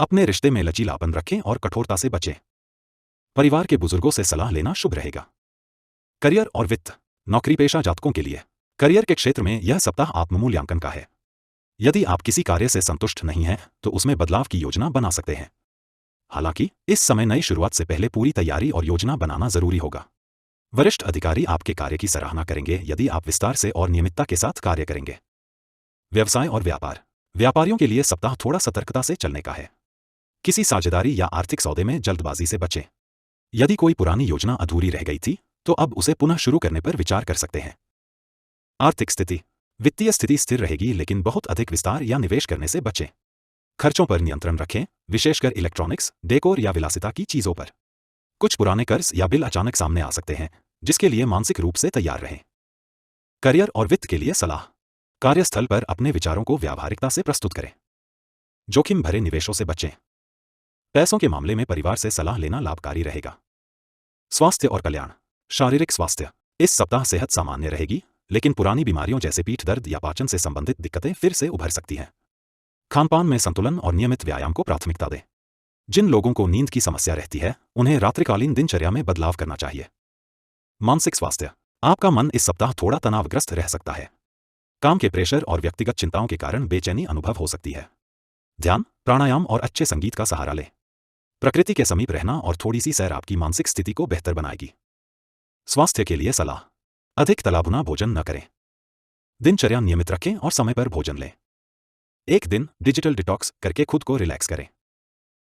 A: अपने रिश्ते में लचीलापन रखें और कठोरता से बचें। परिवार के बुजुर्गों से सलाह लेना शुभ रहेगा। करियर और वित्त। नौकरी पेशा जातकों के लिए करियर के क्षेत्र में यह सप्ताह आत्ममूल्यांकन का है। यदि आप किसी कार्य से संतुष्ट नहीं हैं, तो उसमें बदलाव की योजना बना सकते हैं। हालांकि इस समय नई शुरुआत से पहले पूरी तैयारी और योजना बनाना जरूरी होगा। वरिष्ठ अधिकारी आपके कार्य की सराहना करेंगे यदि आप विस्तार से और नियमितता के साथ कार्य करेंगे। व्यवसाय और व्यापार। व्यापारियों के लिए सप्ताह थोड़ा सतर्कता से चलने का है। किसी साझेदारी या आर्थिक सौदे में जल्दबाजी से बचें। यदि कोई पुरानी योजना अधूरी रह गई थी, तो अब उसे पुनः शुरू करने पर विचार कर सकते हैं। आर्थिक स्थिति। वित्तीय स्थिति स्थिर रहेगी, लेकिन बहुत अधिक विस्तार या निवेश करने से बचें। खर्चों पर नियंत्रण रखें, विशेषकर इलेक्ट्रॉनिक्स, डेकोर या विलासिता की चीजों पर। कुछ पुराने कर्ज या बिल अचानक सामने आ सकते हैं, जिसके लिए मानसिक रूप से तैयार रहें। करियर और वित्त के लिए सलाह। कार्यस्थल पर अपने विचारों को व्यावहारिकता से प्रस्तुत करें। जोखिम भरे निवेशों से बचें। पैसों के मामले में परिवार से सलाह लेना लाभकारी रहेगा। स्वास्थ्य और कल्याण। शारीरिक स्वास्थ्य। इस सप्ताह सेहत सामान्य रहेगी, लेकिन पुरानी बीमारियों जैसे पीठ दर्द या पाचन से संबंधित दिक्कतें फिर से उभर सकती हैं। खानपान में संतुलन और नियमित व्यायाम को प्राथमिकता दें। जिन लोगों को नींद की समस्या रहती है, उन्हें रात्रिकालीन दिनचर्या में बदलाव करना चाहिए। मानसिक स्वास्थ्य। आपका मन इस सप्ताह थोड़ा तनावग्रस्त रह सकता है। काम के प्रेशर और व्यक्तिगत चिंताओं के कारण बेचैनी अनुभव हो सकती है। ध्यान, प्राणायाम और अच्छे संगीत का सहारा लें। प्रकृति के समीप रहना और थोड़ी सी सैर आपकी मानसिक स्थिति को बेहतर बनाएगी। स्वास्थ्य के लिए सलाह। अधिक तलाभुना भोजन न करें। दिनचर्या नियमित रखें और समय पर भोजन लें। एक दिन डिजिटल डिटॉक्स करके खुद को रिलैक्स करें।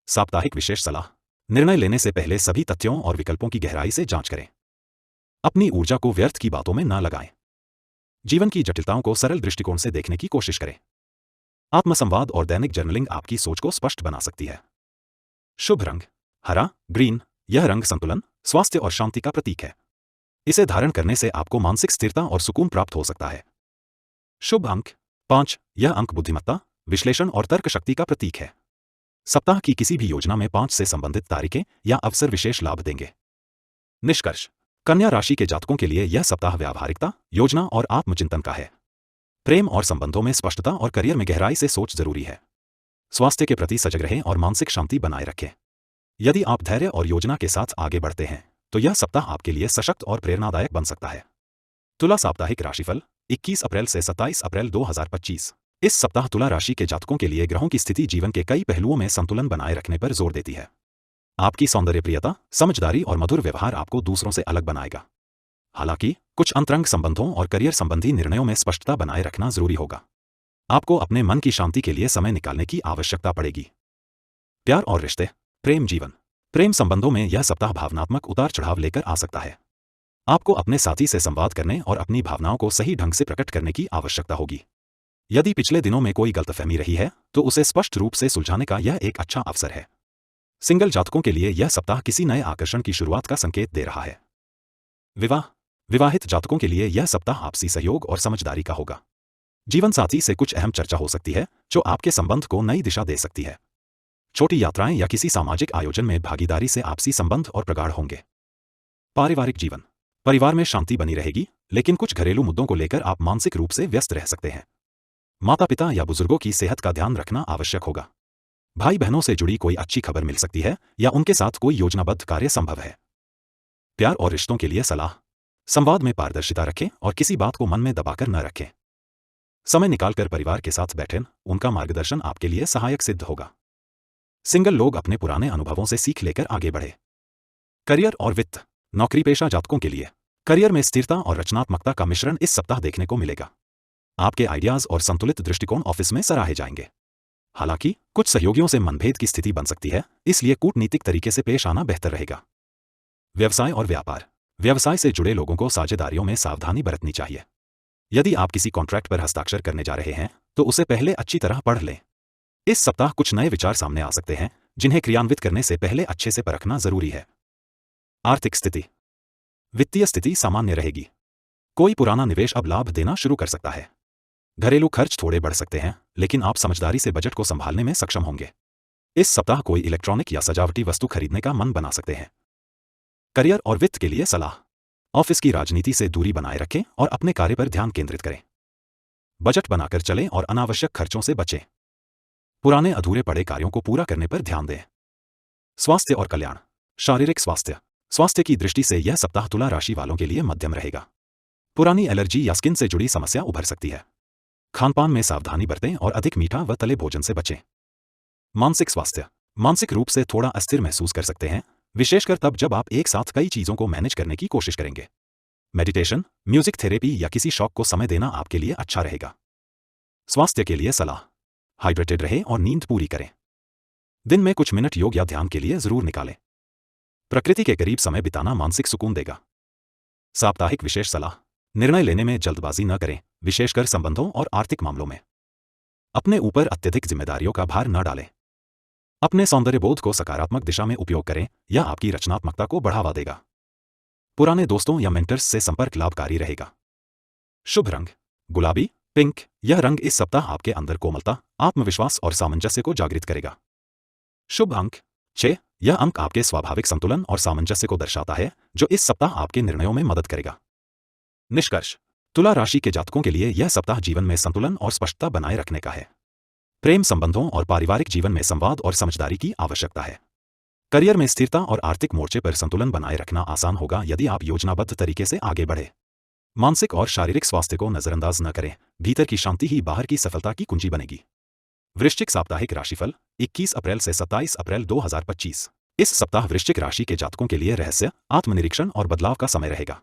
A: साप्ताहिक विशेष सलाह। निर्णय लेने से पहले सभी तथ्यों और विकल्पों की गहराई से जांच करें। अपनी ऊर्जा को व्यर्थ की बातों में न लगाएं। जीवन की जटिलताओं को सरल दृष्टिकोण से देखने की कोशिश करें। आत्मसंवाद और दैनिक जर्नलिंग आपकी सोच को स्पष्ट बना सकती है। शुभ रंग हरा, ग्रीन, यह रंग संतुलन, स्वास्थ्य और शांति का प्रतीक है। इसे धारण करने से आपको मानसिक स्थिरता और सुकून प्राप्त हो सकता है। शुभ अंक 5। यह अंक बुद्धिमत्ता, विश्लेषण और तर्क शक्ति का प्रतीक है। सप्ताह की किसी भी योजना में 5 से संबंधित तारीखें या अवसर विशेष लाभ देंगे। निष्कर्ष: कन्या राशि के जातकों के लिए यह सप्ताह व्यावहारिकता, योजना और आत्मचिंतन का है। प्रेम और संबंधों में स्पष्टता और करियर में गहराई से सोच जरूरी है। स्वास्थ्य के प्रति सजग रहें और मानसिक शांति बनाए रखें। यदि आप धैर्य और योजना के साथ आगे बढ़ते हैं तो यह सप्ताह आपके लिए सशक्त और प्रेरणादायक बन सकता है। तुला साप्ताहिक राशिफल 21 अप्रैल से 27 अप्रैल 2025। इस सप्ताह तुला राशि के जातकों के लिए ग्रहों की स्थिति जीवन के कई पहलुओं में संतुलन बनाए रखने पर जोर देती है। आपकी सौंदर्यप्रियता, समझदारी और मधुर व्यवहार आपको दूसरों से अलग बनाएगा। हालांकि कुछ अंतरंग संबंधों और करियर संबंधी निर्णयों में स्पष्टता बनाए रखना जरूरी होगा। आपको अपने मन की शांति के लिए समय निकालने की आवश्यकता पड़ेगी। प्यार और रिश्ते, प्रेम जीवन, प्रेम संबंधों में यह सप्ताह भावनात्मक उतार चढ़ाव लेकर आ सकता है। आपको अपने साथी से संवाद करने और अपनी भावनाओं को सही ढंग से प्रकट करने की आवश्यकता होगी। यदि पिछले दिनों में कोई गलतफहमी रही है तो उसे स्पष्ट रूप से सुलझाने का यह एक अच्छा अवसर है। सिंगल जातकों के लिए यह सप्ताह किसी नए आकर्षण की शुरुआत का संकेत दे रहा है। विवाह, विवाहित जातकों के लिए यह सप्ताह आपसी सहयोग और समझदारी का होगा। जीवन साथी से कुछ अहम चर्चा हो सकती है जो आपके संबंध को नई दिशा दे सकती है। छोटी यात्राएं या किसी सामाजिक आयोजन में भागीदारी से आपसी संबंध और प्रगाढ़ होंगे। पारिवारिक जीवन, परिवार में शांति बनी रहेगी, लेकिन कुछ घरेलू मुद्दों को लेकर आप मानसिक रूप से व्यस्त रह सकते हैं। माता पिता या बुजुर्गों की सेहत का ध्यान रखना आवश्यक होगा। भाई बहनों से जुड़ी कोई अच्छी खबर मिल सकती है या उनके साथ कोई योजनाबद्ध कार्य संभव है। प्यार और रिश्तों के लिए सलाह: संवाद में पारदर्शिता रखें और किसी बात को मन में दबाकर न रखें। समय निकालकर परिवार के साथ बैठें, उनका मार्गदर्शन आपके लिए सहायक सिद्ध होगा। सिंगल लोग अपने पुराने अनुभवों से सीख लेकर आगे बढ़े। करियर और वित्त, नौकरी पेशा जातकों के लिए करियर में स्थिरता और रचनात्मकता का मिश्रण इस सप्ताह देखने को मिलेगा। आपके आइडियाज और संतुलित दृष्टिकोण ऑफिस में सराहे जाएंगे। हालांकि कुछ सहयोगियों से मनभेद की स्थिति बन सकती है, इसलिए कूटनीतिक तरीके से पेश आना बेहतर रहेगा। व्यवसाय और व्यापार, व्यवसाय से जुड़े लोगों को साझेदारियों में सावधानी बरतनी चाहिए। यदि आप किसी कॉन्ट्रैक्ट पर हस्ताक्षर करने जा रहे हैं तो उसे पहले अच्छी तरह पढ़ लें। इस सप्ताह कुछ नए विचार सामने आ सकते हैं जिन्हें क्रियान्वित करने से पहले अच्छे से परखना जरूरी है। आर्थिक स्थिति, वित्तीय स्थिति सामान्य रहेगी। कोई पुराना निवेश अब लाभ देना शुरू कर सकता है। घरेलू खर्च थोड़े बढ़ सकते हैं, लेकिन आप समझदारी से बजट को संभालने में सक्षम होंगे। इस सप्ताह कोई इलेक्ट्रॉनिक या सजावटी वस्तु खरीदने का मन बना सकते हैं। करियर और वित्त के लिए सलाह: ऑफिस की राजनीति से दूरी बनाए रखें और अपने कार्य पर ध्यान केंद्रित करें। बजट बनाकर चलें और अनावश्यक खर्चों से बचें। पुराने अधूरे पड़े कार्यों को पूरा करने पर ध्यान दें। स्वास्थ्य और कल्याण, शारीरिक स्वास्थ्य, स्वास्थ्य की दृष्टि से यह सप्ताह तुला राशि वालों के लिए मध्यम रहेगा। पुरानी एलर्जी या स्किन से जुड़ी समस्या उभर सकती है। खानपान में सावधानी बरतें और अधिक मीठा व तले भोजन से बचें। मानसिक स्वास्थ्य, मानसिक रूप से थोड़ा अस्थिर महसूस कर सकते हैं, विशेषकर तब जब आप एक साथ कई चीजों को मैनेज करने की कोशिश करेंगे। मेडिटेशन, म्यूजिक थेरेपी या किसी शौक को समय देना आपके लिए अच्छा रहेगा। स्वास्थ्य के लिए सलाह: हाइड्रेटेड रहें और नींद पूरी करें। दिन में कुछ मिनट योग या ध्यान के लिए जरूर निकालें। प्रकृति के करीब समय बिताना मानसिक सुकून देगा। साप्ताहिक विशेष सलाह: निर्णय लेने में जल्दबाजी न करें, विशेषकर संबंधों और आर्थिक मामलों में। अपने ऊपर अत्यधिक जिम्मेदारियों का भार न डालें। अपने सौंदर्यबोध को सकारात्मक दिशा में उपयोग करें, यह आपकी रचनात्मकता को बढ़ावा देगा। पुराने दोस्तों या मेंटर्स से संपर्क लाभकारी रहेगा। शुभ रंग गुलाबी, पिंक। यह रंग इस सप्ताह आपके अंदर कोमलता, आत्मविश्वास और सामंजस्य को जागृत करेगा। शुभ अंक 6। यह अंक आपके स्वाभाविक संतुलन और सामंजस्य को दर्शाता है, जो इस सप्ताह आपके निर्णयों में मदद करेगा। निष्कर्ष: तुला राशि के जातकों के लिए यह सप्ताह जीवन में संतुलन और स्पष्टता बनाए रखने का है। प्रेम संबंधों और पारिवारिक जीवन में संवाद और समझदारी की आवश्यकता है। करियर में स्थिरता और आर्थिक मोर्चे पर संतुलन बनाए रखना आसान होगा यदि आप योजनाबद्ध तरीके से आगे बढ़े। मानसिक और शारीरिक स्वास्थ्य को नजरअंदाज न करें, भीतर की शांति ही बाहर की सफलता की कुंजी बनेगी। वृश्चिक साप्ताहिक राशिफल 21 अप्रैल से 27 अप्रैल 2025। इस सप्ताह वृश्चिक राशि के जातकों के लिए रहस्य, आत्मनिरीक्षण और बदलाव का समय रहेगा।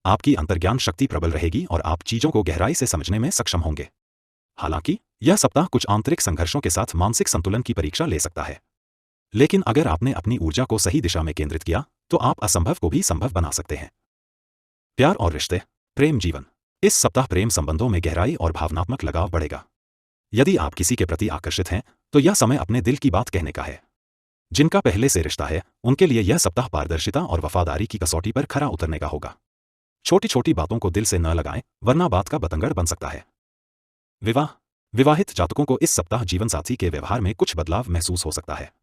A: आपकी अंतर्ज्ञान शक्ति प्रबल रहेगी और आप चीजों को गहराई से समझने में सक्षम होंगे। हालांकि यह सप्ताह कुछ आंतरिक संघर्षों के साथ मानसिक संतुलन की परीक्षा ले सकता है, लेकिन अगर आपने अपनी ऊर्जा को सही दिशा में केंद्रित किया तो आप असंभव को भी संभव बना सकते हैं। प्यार और रिश्ते, प्रेम जीवन। इस सप्ताह प्रेम संबंधों में गहराई और भावनात्मक लगाव बढ़ेगा। यदि आप किसी के प्रति आकर्षित हैं तो यह समय अपने दिल की बात कहने का है। जिनका पहले से रिश्ता है उनके लिए यह सप्ताह पारदर्शिता और वफादारी की कसौटी पर खरा उतरने का होगा। छोटी छोटी बातों को दिल से न लगाएं, वरना बात का बतंगड़ बन सकता है। विवाह। विवाहित जातकों को इस सप्ताह जीवनसाथी के व्यवहार में कुछ बदलाव महसूस हो सकता है।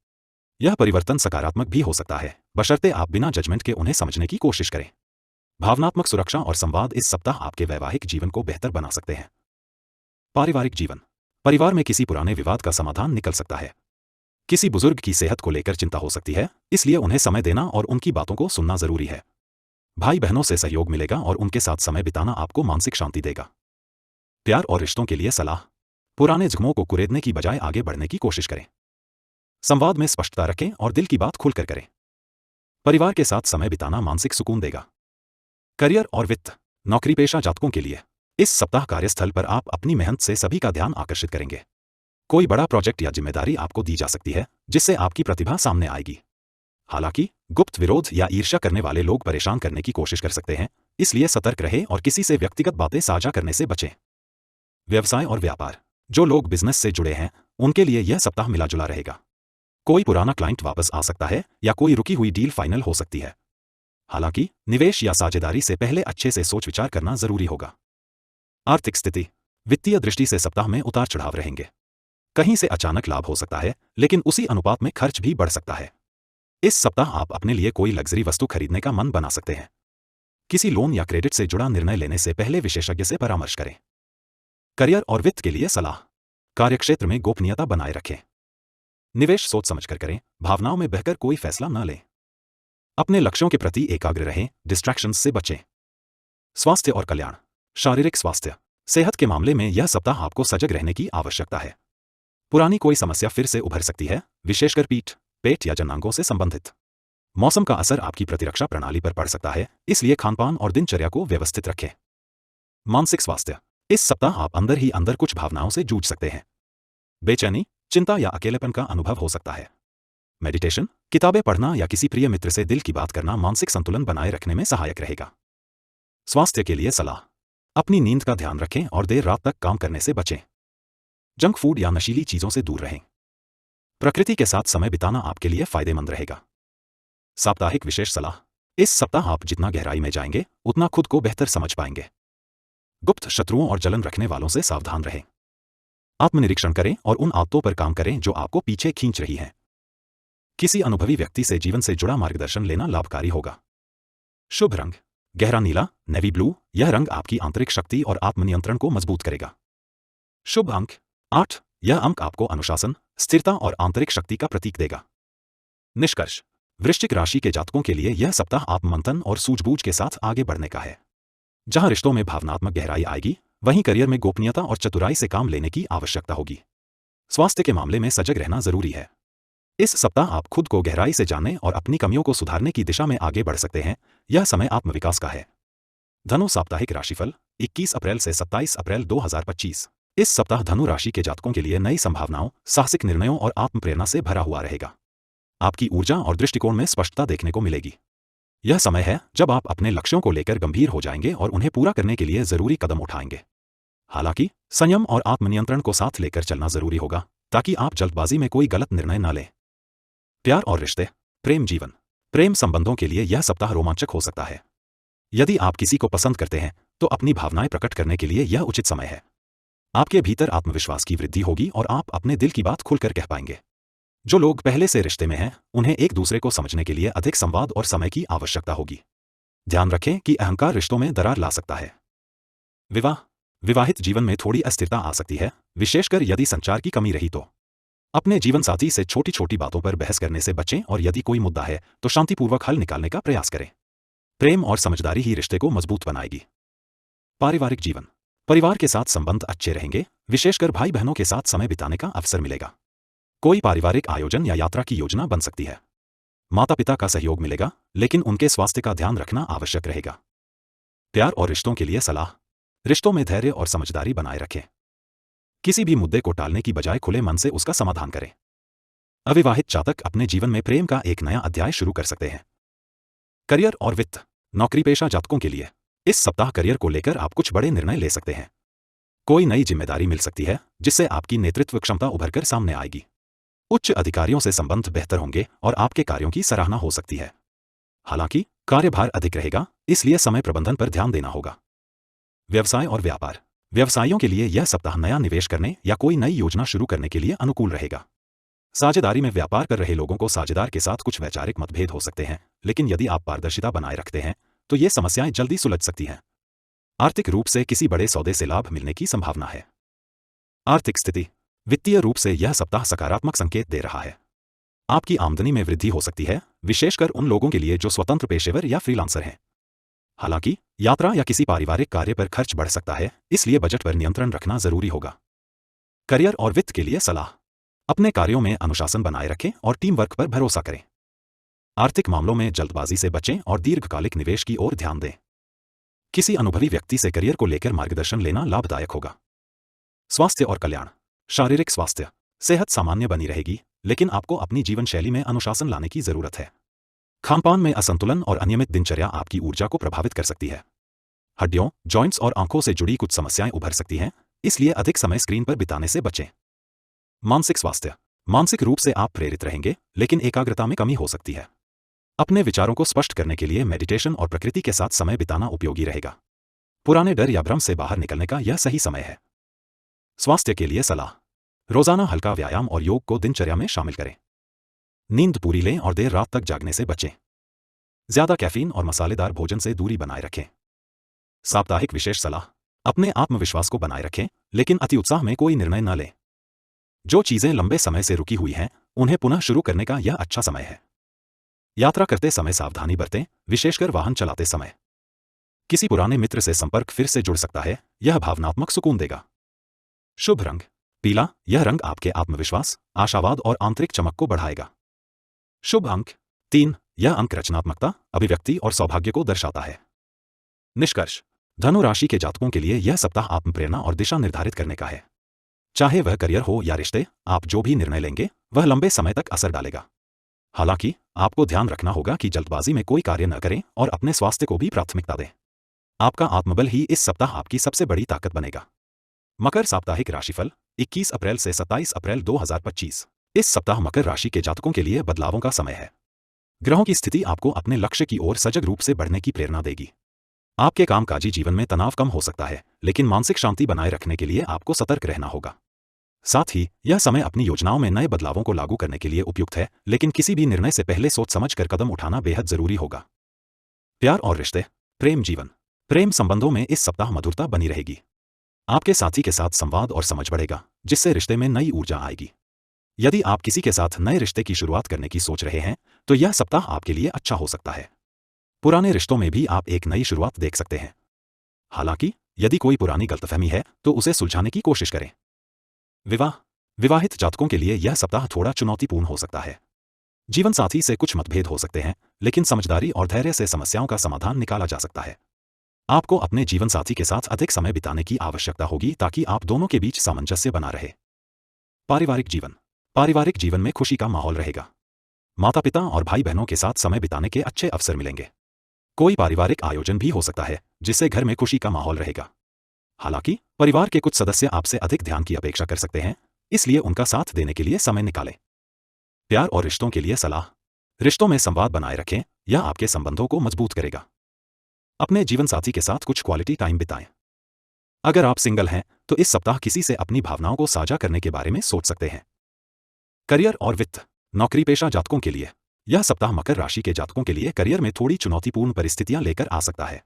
A: यह परिवर्तन सकारात्मक भी हो सकता है, बशर्ते आप बिना जजमेंट के उन्हें समझने की कोशिश करें। भावनात्मक सुरक्षा और संवाद इस सप्ताह आपके वैवाहिक जीवन को बेहतर बना सकते हैं। पारिवारिक जीवन। परिवार में किसी पुराने विवाद का समाधान निकल सकता है। किसी बुजुर्ग की सेहत को लेकर चिंता हो सकती है, इसलिए उन्हें समय देना और उनकी बातों को सुनना जरूरी है। भाई बहनों से सहयोग मिलेगा और उनके साथ समय बिताना आपको मानसिक शांति देगा। प्यार और रिश्तों के लिए सलाह। पुराने जख्मों को कुरेदने की बजाय आगे बढ़ने की कोशिश करें। संवाद में स्पष्टता रखें और दिल की बात खुलकर करें। परिवार के साथ समय बिताना मानसिक सुकून देगा। करियर और वित्त। नौकरी पेशा जातकों के लिए इस सप्ताह कार्यस्थल पर आप अपनी मेहनत से सभी का ध्यान आकर्षित करेंगे। कोई बड़ा प्रोजेक्ट या जिम्मेदारी आपको दी जा सकती है, जिससे आपकी प्रतिभा सामने आएगी। हालांकि गुप्त विरोध या ईर्ष्या करने वाले लोग परेशान करने की कोशिश कर सकते हैं, इसलिए सतर्क रहें और किसी से व्यक्तिगत बातें साझा करने से बचें। व्यवसाय और व्यापार। जो लोग बिजनेस से जुड़े हैं उनके लिए यह सप्ताह मिला जुला रहेगा। कोई पुराना क्लाइंट वापस आ सकता है या कोई रुकी हुई डील फाइनल हो सकती है। हालांकि निवेश या साझेदारी से पहले अच्छे से सोच विचार करना जरूरी होगा। आर्थिक स्थिति। वित्तीय दृष्टि से सप्ताह में उतार चढ़ाव रहेंगे। कहीं से अचानक लाभ हो सकता है, लेकिन उसी अनुपात में खर्च भी बढ़ सकता है। इस सप्ताह आप अपने लिए कोई लग्जरी वस्तु खरीदने का मन बना सकते हैं। किसी लोन या क्रेडिट से जुड़ा निर्णय लेने से पहले विशेषज्ञ से परामर्श करें। करियर और वित्त के लिए सलाह। कार्यक्षेत्र में गोपनीयता बनाए रखें। निवेश सोच समझकर करें, भावनाओं में बहकर कोई फैसला न लें। अपने लक्ष्यों के प्रति एकाग्र रहें, डिस्ट्रैक्शंस से बचें। स्वास्थ्य और कल्याण। शारीरिक स्वास्थ्य। सेहत के मामले में यह सप्ताह आपको सजग रहने की आवश्यकता है। पुरानी कोई समस्या फिर से उभर सकती है, विशेषकर पीठ, पेट या जनांगों से संबंधित। मौसम का असर आपकी प्रतिरक्षा प्रणाली पर पड़ सकता है, इसलिए खानपान और दिनचर्या को व्यवस्थित रखें। मानसिक स्वास्थ्य। इस सप्ताह आप अंदर ही अंदर कुछ भावनाओं से जूझ सकते हैं। बेचैनी, चिंता या अकेलेपन का अनुभव हो सकता है। मेडिटेशन, किताबें पढ़ना या किसी प्रिय मित्र से दिल की बात करना मानसिक संतुलन बनाए रखने में सहायक रहेगा। स्वास्थ्य के लिए सलाह। अपनी नींद का ध्यान रखें और देर रात तक काम करने से बचें। जंक फूड या नशीली चीजों से दूर रहें। प्रकृति के साथ समय बिताना आपके लिए फायदेमंद रहेगा। साप्ताहिक विशेष सलाह। इस सप्ताह आप जितना गहराई में जाएंगे उतना खुद को बेहतर समझ पाएंगे। गुप्त शत्रुओं और जलन रखने वालों से सावधान रहें। आत्मनिरीक्षण करें और उन आदतों पर काम करें जो आपको पीछे खींच रही हैं। किसी अनुभवी व्यक्ति से जीवन से जुड़ा मार्गदर्शन लेना लाभकारी होगा। शुभ रंग गहरा नीला, नेवी ब्लू। यह रंग आपकी आंतरिक शक्ति और आत्मनियंत्रण को मजबूत करेगा। शुभ अंक 8। यह अंक आपको अनुशासन, स्थिरता और आंतरिक शक्ति का प्रतीक देगा। निष्कर्ष। वृश्चिक राशि के जातकों के लिए यह सप्ताह आत्ममंथन और सूझबूझ के साथ आगे बढ़ने का है। जहां रिश्तों में भावनात्मक गहराई आएगी, वहीं करियर में गोपनीयता और चतुराई से काम लेने की आवश्यकता होगी। स्वास्थ्य के मामले में सजग रहना जरूरी है। इस सप्ताह आप खुद को गहराई से जानने और अपनी कमियों को सुधारने की दिशा में आगे बढ़ सकते हैं। यह समय आत्मविकास का है। धनु साप्ताहिक राशिफल 21 अप्रैल से 27 अप्रैल 2025। इस सप्ताह धनु राशि के जातकों के लिए नई संभावनाओं, साहसिक निर्णयों और आत्मप्रेरणा से भरा हुआ रहेगा। आपकी ऊर्जा और दृष्टिकोण में स्पष्टता देखने को मिलेगी। यह समय है जब आप अपने लक्ष्यों को लेकर गंभीर हो जाएंगे और उन्हें पूरा करने के लिए जरूरी कदम उठाएंगे। हालांकि संयम और आत्मनियंत्रण को साथ लेकर चलना जरूरी होगा, ताकि आप जल्दबाजी में कोई गलत निर्णय न लें। प्यार और रिश्ते। प्रेम जीवन। प्रेम संबंधों के लिए यह सप्ताह रोमांचक हो सकता है। यदि आप किसी को पसंद करते हैं तो अपनी भावनाएं प्रकट करने के लिए यह उचित समय है। आपके भीतर आत्मविश्वास की वृद्धि होगी और आप अपने दिल की बात खुलकर कह पाएंगे। जो लोग पहले से रिश्ते में हैं, उन्हें एक दूसरे को समझने के लिए अधिक संवाद और समय की आवश्यकता होगी। ध्यान रखें कि अहंकार रिश्तों में दरार ला सकता है। विवाह। विवाहित जीवन में थोड़ी अस्थिरता आ सकती है, विशेषकर यदि संचार की कमी रही तो। अपने जीवनसाथी से छोटी छोटी बातों पर बहस करने से बचें और यदि कोई मुद्दा है तो शांतिपूर्वक हल निकालने का प्रयास करें। प्रेम और समझदारी ही रिश्ते को मजबूत बनाएगी। पारिवारिक जीवन। परिवार के साथ संबंध अच्छे रहेंगे, विशेषकर भाई बहनों के साथ समय बिताने का अवसर मिलेगा। कोई पारिवारिक आयोजन या यात्रा की योजना बन सकती है। माता पिता का सहयोग मिलेगा, लेकिन उनके स्वास्थ्य का ध्यान रखना आवश्यक रहेगा। प्यार और रिश्तों के लिए सलाह। रिश्तों में धैर्य और समझदारी बनाए रखें। किसी भी मुद्दे को टालने की बजाय खुले मन से उसका समाधान करें। अविवाहित जातक अपने जीवन में प्रेम का एक नया अध्याय शुरू कर सकते हैं। करियर और वित्त। नौकरी पेशा जातकों के लिए इस सप्ताह करियर को लेकर आप कुछ बड़े निर्णय ले सकते हैं। कोई नई जिम्मेदारी मिल सकती है जिससे आपकी नेतृत्व क्षमता उभरकर सामने आएगी। उच्च अधिकारियों से संबंध बेहतर होंगे और आपके कार्यों की सराहना हो सकती है। हालांकि कार्यभार अधिक रहेगा, इसलिए समय प्रबंधन पर ध्यान देना होगा। व्यवसाय और व्यापार। व्यवसायियों के लिए यह सप्ताह नया निवेश करने या कोई नई योजना शुरू करने के लिए अनुकूल रहेगा। साझेदारी में व्यापार कर रहे लोगों को साझेदार के साथ कुछ वैचारिक मतभेद हो सकते हैं, लेकिन यदि आप पारदर्शिता बनाए रखते हैं तो ये समस्याएं जल्दी सुलझ सकती हैं। आर्थिक रूप से किसी बड़े सौदे से लाभ मिलने की संभावना है। आर्थिक स्थिति। वित्तीय रूप से यह सप्ताह सकारात्मक संकेत दे रहा है। आपकी आमदनी में वृद्धि हो सकती है, विशेषकर उन लोगों के लिए जो स्वतंत्र पेशेवर या फ्रीलांसर हैं। हालांकि यात्रा या किसी पारिवारिक कार्य पर खर्च बढ़ सकता है, इसलिए बजट पर नियंत्रण रखना जरूरी होगा। करियर और वित्त के लिए सलाह। अपने कार्यों में अनुशासन बनाए रखें और टीम वर्क पर भरोसा करें। आर्थिक मामलों में जल्दबाजी से बचें और दीर्घकालिक निवेश की ओर ध्यान दें। किसी अनुभवी व्यक्ति से करियर को लेकर मार्गदर्शन लेना लाभदायक होगा। स्वास्थ्य और कल्याण। शारीरिक स्वास्थ्य। सेहत सामान्य बनी रहेगी, लेकिन आपको अपनी जीवन शैली में अनुशासन लाने की जरूरत है। खानपान में असंतुलन और अनियमित दिनचर्या आपकी ऊर्जा को प्रभावित कर सकती है। हड्डियों, जॉइंट्स और आंखों से जुड़ी कुछ समस्याएं उभर सकती हैं, इसलिए अधिक समय स्क्रीन पर बिताने से बचें। मानसिक स्वास्थ्य। मानसिक रूप से आप प्रेरित रहेंगे, लेकिन एकाग्रता में कमी हो सकती है। अपने विचारों को स्पष्ट करने के लिए मेडिटेशन और प्रकृति के साथ समय बिताना उपयोगी रहेगा। पुराने डर या भ्रम से बाहर निकलने का यह सही समय है। स्वास्थ्य के लिए सलाह। रोजाना हल्का व्यायाम और योग को दिनचर्या में शामिल करें। नींद पूरी लें और देर रात तक जागने से बचें। ज्यादा कैफीन और मसालेदार भोजन से दूरी बनाए रखें। साप्ताहिक विशेष सलाह। अपने आत्मविश्वास को बनाए रखें, लेकिन अति उत्साह में कोई निर्णय न लें। जो चीजें लंबे समय से रुकी हुई हैं, उन्हें पुनः शुरू करने का यह अच्छा समय है। यात्रा करते समय सावधानी बरतें, विशेषकर वाहन चलाते समय। किसी पुराने मित्र से संपर्क फिर से जुड़ सकता है, यह भावनात्मक सुकून देगा। शुभ रंग पीला। यह रंग आपके आत्मविश्वास, आशावाद और आंतरिक चमक को बढ़ाएगा। शुभ अंक 3। यह अंक रचनात्मकता, अभिव्यक्ति और सौभाग्य को दर्शाता है। निष्कर्ष। धनु राशि के जातकों के लिए यह सप्ताह आत्मप्रेरणा और दिशा निर्धारित करने का है। चाहे वह करियर हो या रिश्ते, आप जो भी निर्णय लेंगे वह लंबे समय तक असर डालेगा। हालांकि आपको ध्यान रखना होगा कि जल्दबाजी में कोई कार्य न करें और अपने स्वास्थ्य को भी प्राथमिकता दें। आपका आत्मबल ही इस सप्ताह आपकी सबसे बड़ी ताकत बनेगा। मकर साप्ताहिक राशिफल 21 अप्रैल से 27 अप्रैल 2025। इस सप्ताह मकर राशि के जातकों के लिए बदलावों का समय है। ग्रहों की स्थिति आपको अपने लक्ष्य की ओर सजग रूप से बढ़ने की प्रेरणा देगी। आपके कामकाजी जीवन में तनाव कम हो सकता है, लेकिन मानसिक शांति बनाए रखने के लिए आपको सतर्क रहना होगा। साथ ही यह समय अपनी योजनाओं में नए बदलावों को लागू करने के लिए उपयुक्त है, लेकिन किसी भी निर्णय से पहले सोच समझ कर कदम उठाना बेहद जरूरी होगा। प्यार और रिश्ते। प्रेम जीवन। प्रेम संबंधों में इस सप्ताह मधुरता बनी रहेगी। आपके साथी के साथ संवाद और समझ बढ़ेगा, जिससे रिश्ते में नई ऊर्जा आएगी। यदि आप किसी के साथ नए रिश्ते की शुरुआत करने की सोच रहे हैं, तो यह सप्ताह आपके लिए अच्छा हो सकता है। पुराने रिश्तों में भी आप एक नई शुरुआत देख सकते हैं। हालांकि यदि कोई पुरानी गलतफहमी है तो उसे सुलझाने की कोशिश करें। विवाह। विवाहित जातकों के लिए यह सप्ताह थोड़ा चुनौतीपूर्ण हो सकता है। जीवन साथी से कुछ मतभेद हो सकते हैं, लेकिन समझदारी और धैर्य से समस्याओं का समाधान निकाला जा सकता है। आपको अपने जीवन साथी के साथ अधिक समय बिताने की आवश्यकता होगी ताकि आप दोनों के बीच सामंजस्य बना रहे। पारिवारिक जीवन। पारिवारिक जीवन में खुशी का माहौल रहेगा। माता पिता और भाई बहनों के साथ समय बिताने के अच्छे अवसर मिलेंगे। कोई पारिवारिक आयोजन भी हो सकता है, जिससे घर में खुशी का माहौल रहेगा। हालांकि परिवार के कुछ सदस्य आपसे अधिक ध्यान की अपेक्षा कर सकते हैं, इसलिए उनका साथ देने के लिए समय निकालें। प्यार और रिश्तों के लिए सलाह। रिश्तों में संवाद बनाए रखें, यह आपके संबंधों को मजबूत करेगा। अपने जीवनसाथी के साथ कुछ क्वालिटी टाइम बिताएं। अगर आप सिंगल हैं तो इस सप्ताह किसी से अपनी भावनाओं को साझा करने के बारे में सोच सकते हैं। करियर और वित्त। नौकरी पेशा जातकों के लिए यह सप्ताह मकर राशि के जातकों के लिए करियर में थोड़ी चुनौतीपूर्ण परिस्थितियां लेकर आ सकता है।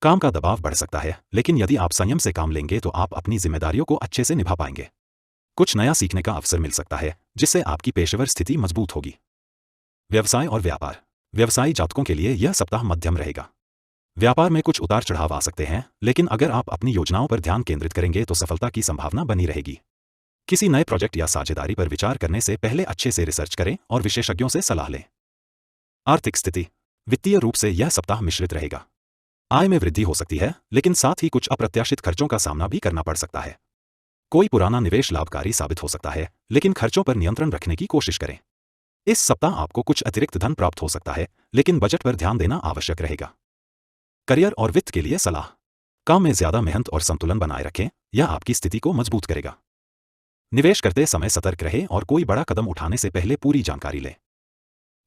A: काम का दबाव बढ़ सकता है, लेकिन यदि आप संयम से काम लेंगे तो आप अपनी जिम्मेदारियों को अच्छे से निभा पाएंगे। कुछ नया सीखने का अवसर मिल सकता है, जिससे आपकी पेशेवर स्थिति मजबूत होगी। व्यवसाय और व्यापार। व्यवसायी जातकों के लिए यह सप्ताह मध्यम रहेगा। व्यापार में कुछ उतार चढ़ाव आ सकते हैं, लेकिन अगर आप अपनी योजनाओं पर ध्यान केंद्रित करेंगे तो सफलता की संभावना बनी रहेगी। किसी नए प्रोजेक्ट या साझेदारी पर विचार करने से पहले अच्छे से रिसर्च करें और विशेषज्ञों से सलाह लें। आर्थिक स्थिति। वित्तीय रूप से यह सप्ताह मिश्रित रहेगा। आय में वृद्धि हो सकती है, लेकिन साथ ही कुछ अप्रत्याशित खर्चों का सामना भी करना पड़ सकता है। कोई पुराना निवेश लाभकारी साबित हो सकता है, लेकिन खर्चों पर नियंत्रण रखने की कोशिश करें। इस सप्ताह आपको कुछ अतिरिक्त धन प्राप्त हो सकता है, लेकिन बजट पर ध्यान देना आवश्यक रहेगा। करियर और वित्त के लिए सलाह। काम में ज्यादा मेहनत और संतुलन बनाए रखें, यह आपकी स्थिति को मजबूत करेगा। निवेश करते समय सतर्क रहें और कोई बड़ा कदम उठाने से पहले पूरी जानकारी लें।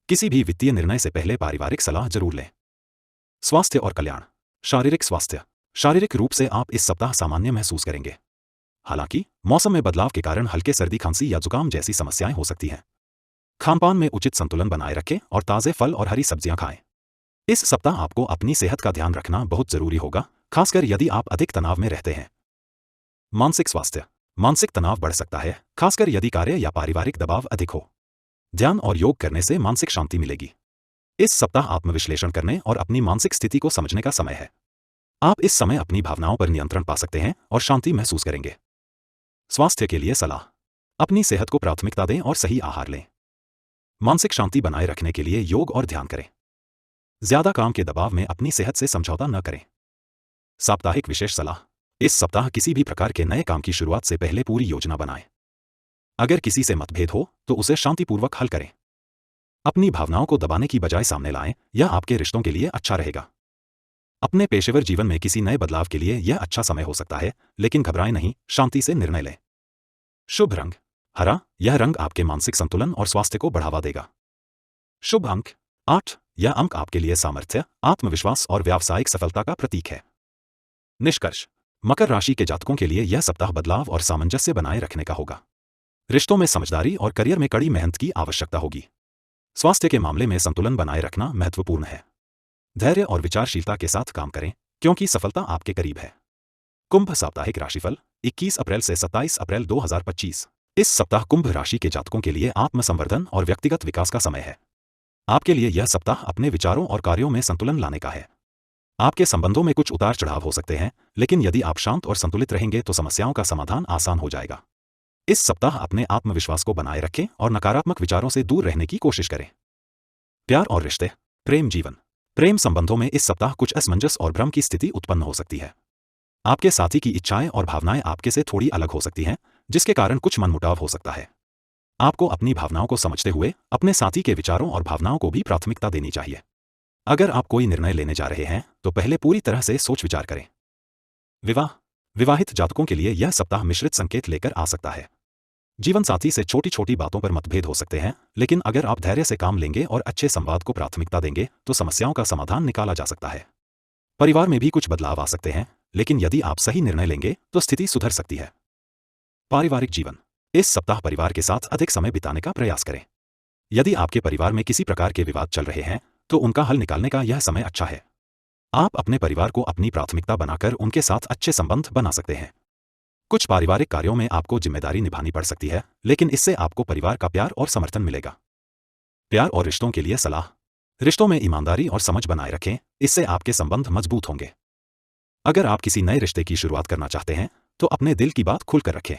A: किसी भी वित्तीय निर्णय से पहले पारिवारिक सलाह जरूर लें। स्वास्थ्य और कल्याण। शारीरिक स्वास्थ्य। शारीरिक रूप से आप इस सप्ताह सामान्य महसूस करेंगे। हालांकि मौसम में बदलाव के कारण हल्के सर्दी, खांसी या जुकाम जैसी समस्याएं हो सकती हैं। खानपान में उचित संतुलन बनाए रखें और ताजे फल और हरी सब्जियां खाएं। इस सप्ताह आपको अपनी सेहत का ध्यान रखना बहुत जरूरी होगा, खासकर यदि आप अधिक तनाव में रहते हैं। मानसिक स्वास्थ्य। मानसिक तनाव बढ़ सकता है, खासकर यदि कार्य या पारिवारिक दबाव अधिक हो। ध्यान और योग करने से मानसिक शांति मिलेगी। इस सप्ताह आत्मविश्लेषण करने और अपनी मानसिक स्थिति को समझने का समय है। आप इस समय अपनी भावनाओं पर नियंत्रण पा सकते हैं और शांति महसूस करेंगे। स्वास्थ्य के लिए सलाह। अपनी सेहत को प्राथमिकता दें और सही आहार लें। मानसिक शांति बनाए रखने के लिए योग और ध्यान करें। ज्यादा काम के दबाव में अपनी सेहत से समझौता न करें। साप्ताहिक विशेष सलाह। इस सप्ताह किसी भी प्रकार के नए काम की शुरुआत से पहले पूरी योजना बनाएं। अगर किसी से मतभेद हो तो उसे शांतिपूर्वक हल करें। अपनी भावनाओं को दबाने की बजाय सामने लाएं, यह आपके रिश्तों के लिए अच्छा रहेगा। अपने पेशेवर जीवन में किसी नए बदलाव के लिए यह अच्छा समय हो सकता है, लेकिन घबराएं नहीं, शांति से निर्णय लें। शुभ रंग हरा। यह रंग आपके मानसिक संतुलन और स्वास्थ्य को बढ़ावा देगा। शुभ अंक 8। यह अंक आपके लिए सामर्थ्य, आत्मविश्वास और व्यावसायिक सफलता का प्रतीक है। निष्कर्ष। मकर राशि के जातकों के लिए यह सप्ताह बदलाव और सामंजस्य बनाए रखने का होगा। रिश्तों में समझदारी और करियर में कड़ी मेहनत की आवश्यकता होगी। स्वास्थ्य के मामले में संतुलन बनाए रखना महत्वपूर्ण है। धैर्य और विचारशीलता के साथ काम करें, क्योंकि सफलता आपके करीब है। कुंभ साप्ताहिक राशिफल 21 अप्रैल से 27 अप्रैल 2025। इस सप्ताह कुंभ राशि के जातकों के लिए आत्मसंवर्धन और व्यक्तिगत विकास का समय है। आपके लिए यह सप्ताह अपने विचारों और कार्यों में संतुलन लाने का है। आपके संबंधों में कुछ उतार चढ़ाव हो सकते हैं, लेकिन यदि आप शांत और संतुलित रहेंगे तो समस्याओं का समाधान आसान हो जाएगा। इस सप्ताह अपने आत्मविश्वास को बनाए रखें और नकारात्मक विचारों से दूर रहने की कोशिश करें। प्यार और रिश्ते। प्रेम जीवन। प्रेम संबंधों में इस सप्ताह कुछ असमंजस और भ्रम की स्थिति उत्पन्न हो सकती है। आपके साथी की इच्छाएं और भावनाएं आपके से थोड़ी अलग हो सकती हैं, जिसके कारण कुछ मनमुटाव हो सकता है। आपको अपनी भावनाओं को समझते हुए अपने साथी के विचारों और भावनाओं को भी प्राथमिकता देनी चाहिए। अगर आप कोई निर्णय लेने जा रहे हैं तो पहले पूरी तरह से सोच विचार करें। विवाह। विवाहित जातकों के लिए यह सप्ताह मिश्रित संकेत लेकर आ सकता है। जीवन साथी से छोटी छोटी बातों पर मतभेद हो सकते हैं, लेकिन अगर आप धैर्य से काम लेंगे और अच्छे संवाद को प्राथमिकता देंगे तो समस्याओं का समाधान निकाला जा सकता है। परिवार में भी कुछ बदलाव आ सकते हैं, लेकिन यदि आप सही निर्णय लेंगे तो स्थिति सुधर सकती है। पारिवारिक जीवन। इस सप्ताह परिवार के साथ अधिक समय बिताने का प्रयास करें। यदि आपके परिवार में किसी प्रकार के विवाद चल रहे हैं तो उनका हल निकालने का यह समय अच्छा है। आप अपने परिवार को अपनी प्राथमिकता बनाकर उनके साथ अच्छे संबंध बना सकते हैं। कुछ पारिवारिक कार्यों में आपको जिम्मेदारी निभानी पड़ सकती है, लेकिन इससे आपको परिवार का प्यार और समर्थन मिलेगा। प्यार और रिश्तों के लिए सलाह। रिश्तों में ईमानदारी और समझ बनाए रखें, इससे आपके संबंध मजबूत होंगे। अगर आप किसी नए रिश्ते की शुरुआत करना चाहते हैं तो अपने दिल की बात खुलकर रखें।